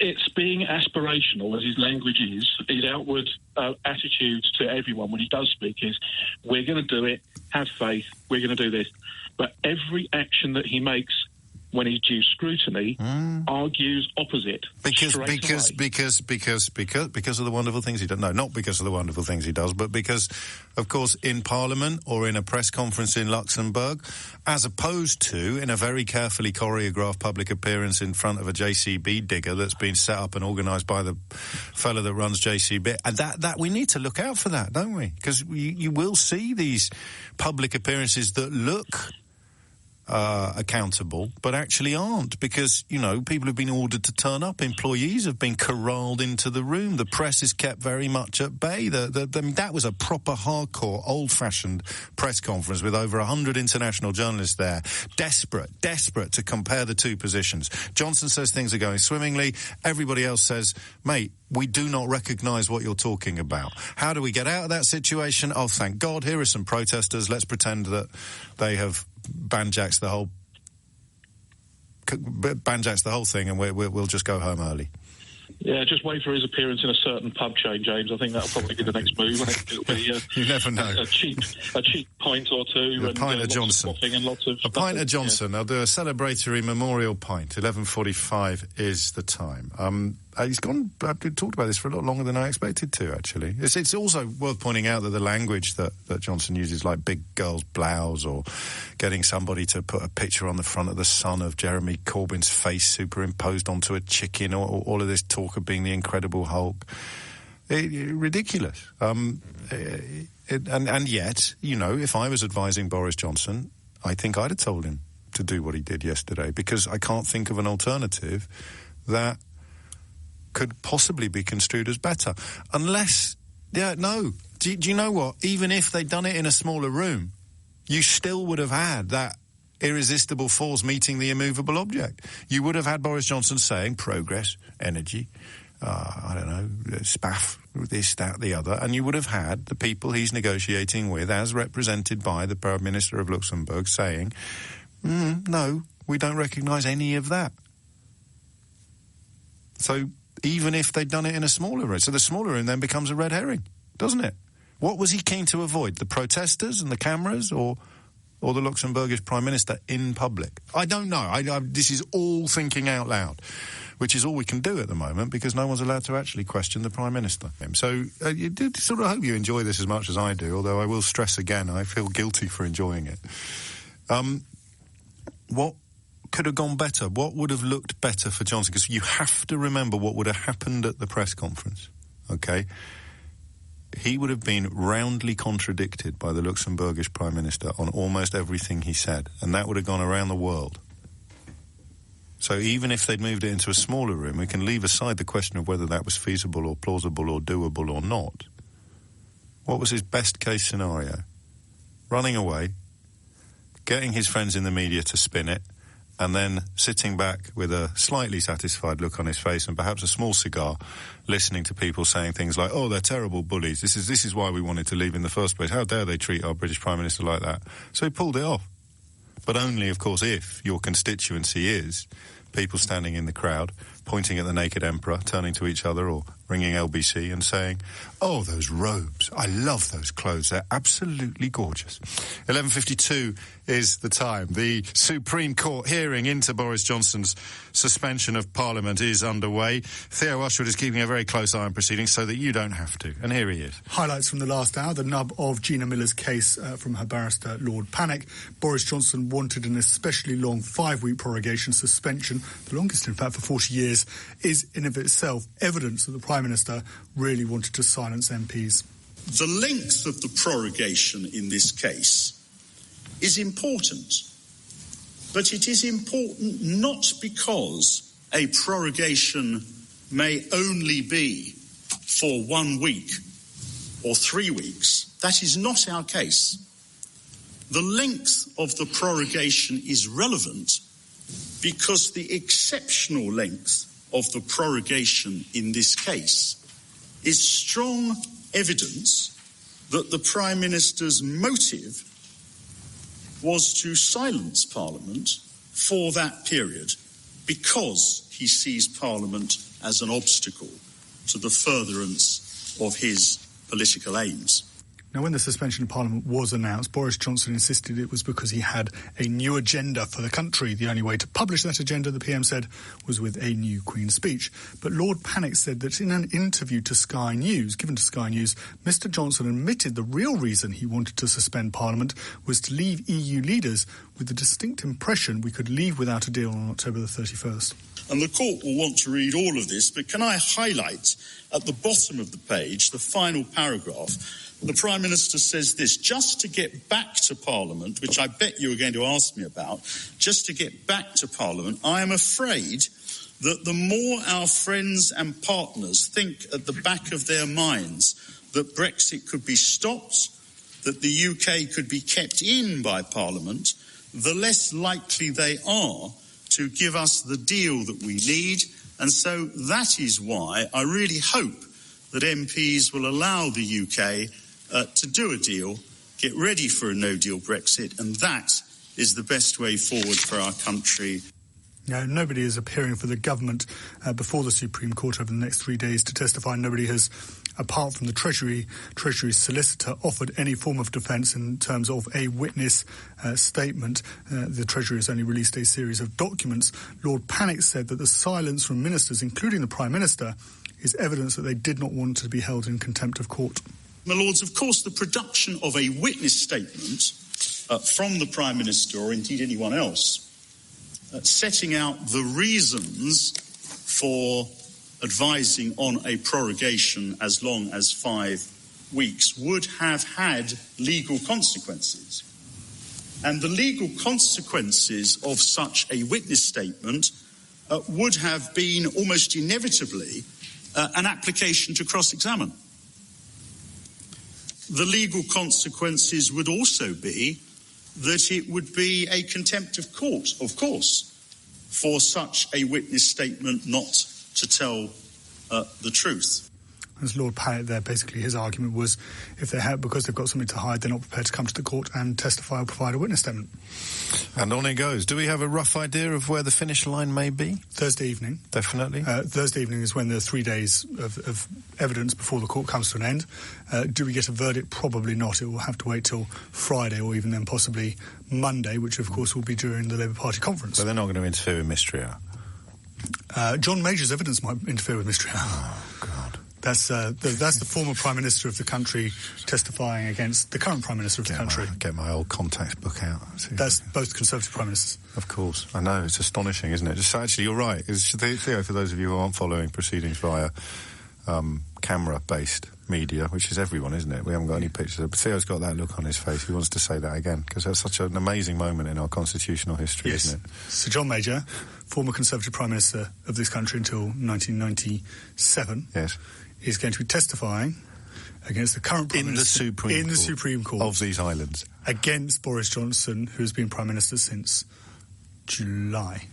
It's being aspirational, as his language is. His outward attitude to everyone when he does speak is, we're going to do it, have faith, we're going to do this. But every action that he makes when he's due scrutiny argues opposite. Because of the wonderful things he does. No, not because of the wonderful things he does, but because, of course, in Parliament or in a press conference in Luxembourg, as opposed to in a very carefully choreographed public appearance in front of a JCB digger that's been set up and organised by the fellow that runs JCB. And that we need to look out for that, don't we? Because you will see these public appearances that look accountable, but actually aren't, because, people have been ordered to turn up, employees have been corralled into the room, the press is kept very much at bay. That was a proper hardcore, old-fashioned press conference with over 100 international journalists there, desperate to compare the two positions. Johnson says things are going swimmingly, everybody else says, mate, we do not recognise what you're talking about. How do we get out of that situation? Oh, thank God, here are some protesters, let's pretend that they have banjaxed the whole thing, and we'll just go home early. Yeah, just wait for his appearance in a certain pub chain, James. I think that'll probably be the next move. It'll be you never know. A cheap pint or two, a pint of Johnson, and lots of a pint of Johnson. Yeah. I'll do a celebratory memorial pint. 11:45 is the time. He's gone. I've talked about this for a lot longer than I expected to. Actually, it's also worth pointing out that the language that Johnson uses, like big girl's blouse, or getting somebody to put a picture on the front of the Sun of Jeremy Corbyn's face superimposed onto a chicken, or all of this talk of being the Incredible Hulk, ridiculous. And yet, if I was advising Boris Johnson, I think I'd have told him to do what he did yesterday, because I can't think of an alternative that could possibly be construed as better. Unless, do you know what? Even if they'd done it in a smaller room, you still would have had that irresistible force meeting the immovable object. You would have had Boris Johnson saying progress, energy, spaff, this, that, the other, and you would have had the people he's negotiating with, as represented by the Prime Minister of Luxembourg, saying, no, we don't recognise any of that. So even if they'd done it in a smaller room. So the smaller room then becomes a red herring, doesn't it? What was he keen to avoid? The protesters and the cameras, or the Luxembourgish Prime Minister in public? I don't know. This is all thinking out loud, which is all we can do at the moment, because no one's allowed to actually question the Prime Minister. So you do sort of hope you enjoy this as much as I do, although I will stress again, I feel guilty for enjoying it. What could have gone better? What would have looked better for Johnson? Because you have to remember what would have happened at the press conference, okay? He would have been roundly contradicted by the Luxembourgish Prime Minister on almost everything he said, and that would have gone around the world. So even if they'd moved it into a smaller room, we can leave aside the question of whether that was feasible or plausible or doable or not. What was his best case scenario? Running away, getting his friends in the media to spin it, and then sitting back with a slightly satisfied look on his face and perhaps a small cigar, listening to people saying things like, oh, they're terrible bullies, this is why we wanted to leave in the first place, how dare they treat our British Prime Minister like that. So he pulled it off. But only, of course, if your constituency is people standing in the crowd, pointing at the naked emperor, turning to each other or ringing LBC and saying, oh, those robes, I love those clothes, they're absolutely gorgeous. 11:52 is the time. The Supreme Court hearing into Boris Johnson's suspension of Parliament is underway. Theo Ushwood is keeping a very close eye on proceedings so that you don't have to. And here he is. Highlights from the last hour, the nub of Gina Miller's case from her barrister, Lord Panic. Boris Johnson wanted an especially long 5-week prorogation suspension, the longest, in fact, for 40 years. years is in of itself evidence that the Prime Minister really wanted to silence MPs. The length of the prorogation in this case is important, but it is important not because a prorogation may only be for 1 week or 3 weeks. That is not our case. The length of the prorogation is relevant because the exceptional length of the prorogation in this case is strong evidence that the Prime Minister's motive was to silence Parliament for that period because he sees Parliament as an obstacle to the furtherance of his political aims. Now, when the suspension of Parliament was announced, Boris Johnson insisted it was because he had a new agenda for the country. The only way to publish that agenda, the PM said, was with a new Queen's speech. But Lord Panic said that in an interview to Sky News, given to Sky News, Mr Johnson admitted the real reason he wanted to suspend Parliament was to leave EU leaders with the distinct impression we could leave without a deal on October the 31st. And the court will want to read all of this, but can I highlight at the bottom of the page, the final paragraph? The Prime Minister says this: just to get back to Parliament, which I bet you were going to ask me about, just to get back to Parliament, I am afraid that the more our friends and partners think at the back of their minds that Brexit could be stopped, that the UK could be kept in by Parliament, the less likely they are to give us the deal that we need. And so that is why I really hope that MPs will allow the UK to do a deal, get ready for a no-deal Brexit, and that is the best way forward for our country. Now, nobody is appearing for the government before the Supreme Court over the next 3 days to testify. Nobody has, apart from the Treasury's solicitor, offered any form of defence in terms of a witness statement. The Treasury has only released a series of documents. Lord Panic said that the silence from ministers, including the Prime Minister, is evidence that they did not want to be held in contempt of court. My Lords, of course, the production of a witness statement from the Prime Minister, or indeed anyone else, setting out the reasons for advising on a prorogation as long as 5 weeks would have had legal consequences. And the legal consequences of such a witness statement would have been almost inevitably an application to cross-examine. The legal consequences would also be that it would be a contempt of court, of course, for such a witness statement not to tell the truth. As Lord Panic there, basically his argument was if they have, because they've got something to hide, they're not prepared to come to the court and testify or provide a witness statement. And on it goes. Do we have a rough idea of where the finish line may be? Thursday evening. Definitely. Thursday evening is when the 3 days of evidence before the court comes to an end. Do we get a verdict? Probably not. It will have to wait till Friday or even then possibly Monday, which of course will be during the Labour Party conference. So they're not going to interfere with Mystery Hour? John Major's evidence might interfere with Mystery Hour. Oh, God. That's the former Prime Minister of the country testifying against the current Prime Minister of the country. Get my old contacts book out. That's both Conservative Prime Ministers. Of course. I know. It's astonishing, isn't it? Just actually, you're right. Theo, for those of you who aren't following proceedings via camera-based media, which is everyone, isn't it? We haven't got any pictures of it. But Theo's got that look on his face. He wants to say that again, because that's such an amazing moment in our constitutional history, yes. Isn't it? Sir John Major, former Conservative Prime Minister of this country until 1997, yes, is going to be testifying against the current Prime Minister in the Supreme Court of these islands against Boris Johnson, who has been Prime Minister since July.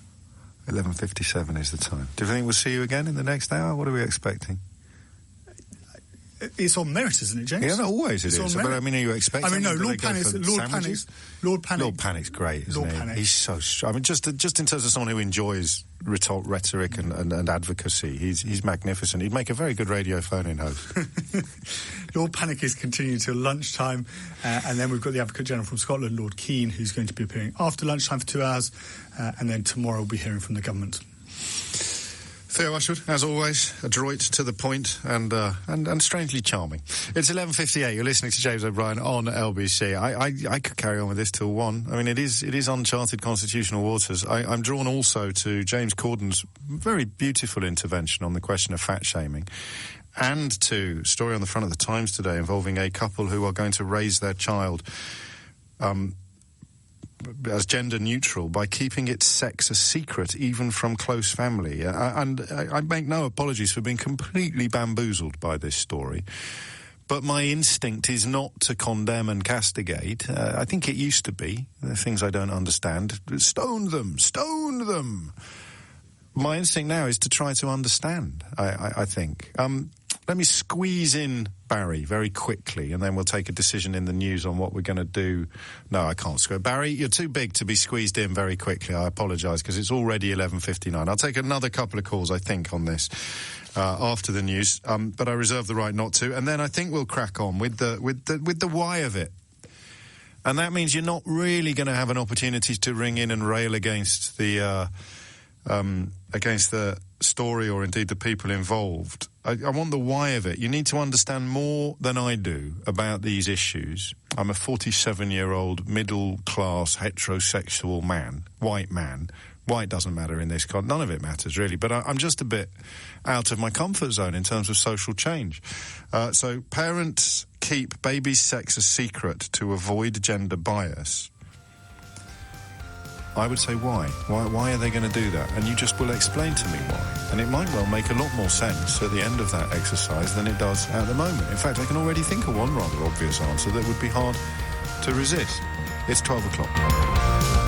11:57 is the time. Do you think we'll see you again in the next hour? What are we expecting? It's on merit, isn't it, James? Yeah, no, always it is. But I mean, are you expecting? I mean, no. Lord Panic's great, isn't Lord he? Panic. He's so strong. I mean, just in terms of someone who enjoys rhetoric and advocacy, he's magnificent. He'd make a very good radio phone-in host. Lord Panic is continuing till lunchtime, and then we've got the Advocate General from Scotland, Lord Keane, who's going to be appearing after lunchtime for 2 hours, and then tomorrow we'll be hearing from the government. Theo Ashwood, as always, adroit, to the point, and strangely charming. It's 11:58. You're listening to James O'Brien on LBC. I could carry on with this till 1. I mean, it is uncharted constitutional waters. I'm drawn also to James Corden's very beautiful intervention on the question of fat shaming, and to a story on the front of the Times today involving a couple who are going to raise their child as gender neutral by keeping its sex a secret even from close family. And I make no apologies for being completely bamboozled by this story. But my instinct is not to condemn and castigate. I think it used to be. There are things I don't understand. Stone them! Stone them! My instinct now is to try to understand, I think. Let me squeeze in Barry very quickly, and then we'll take a decision in the news on what we're going to do. No, I can't squeeze. Barry, you're too big to be squeezed in very quickly. I apologise, because it's already 11:59. I'll take another couple of calls, I think, on this after the news, but I reserve the right not to. And then I think we'll crack on with the why of it. And that means you're not really going to have an opportunity to ring in and rail against the story or indeed the people involved. I want the why of it. You need to understand more than I do about these issues. I'm a 47-year-old middle-class heterosexual man, white man. White doesn't matter in this context. None of it matters, really. But I'm just a bit out of my comfort zone in terms of social change. So parents keep baby's sex a secret to avoid gender bias. I would say why? Why are they going to do that? And you just will explain to me why. And it might well make a lot more sense at the end of that exercise than it does at the moment. In fact, I can already think of one rather obvious answer that would be hard to resist. It's 12 o'clock.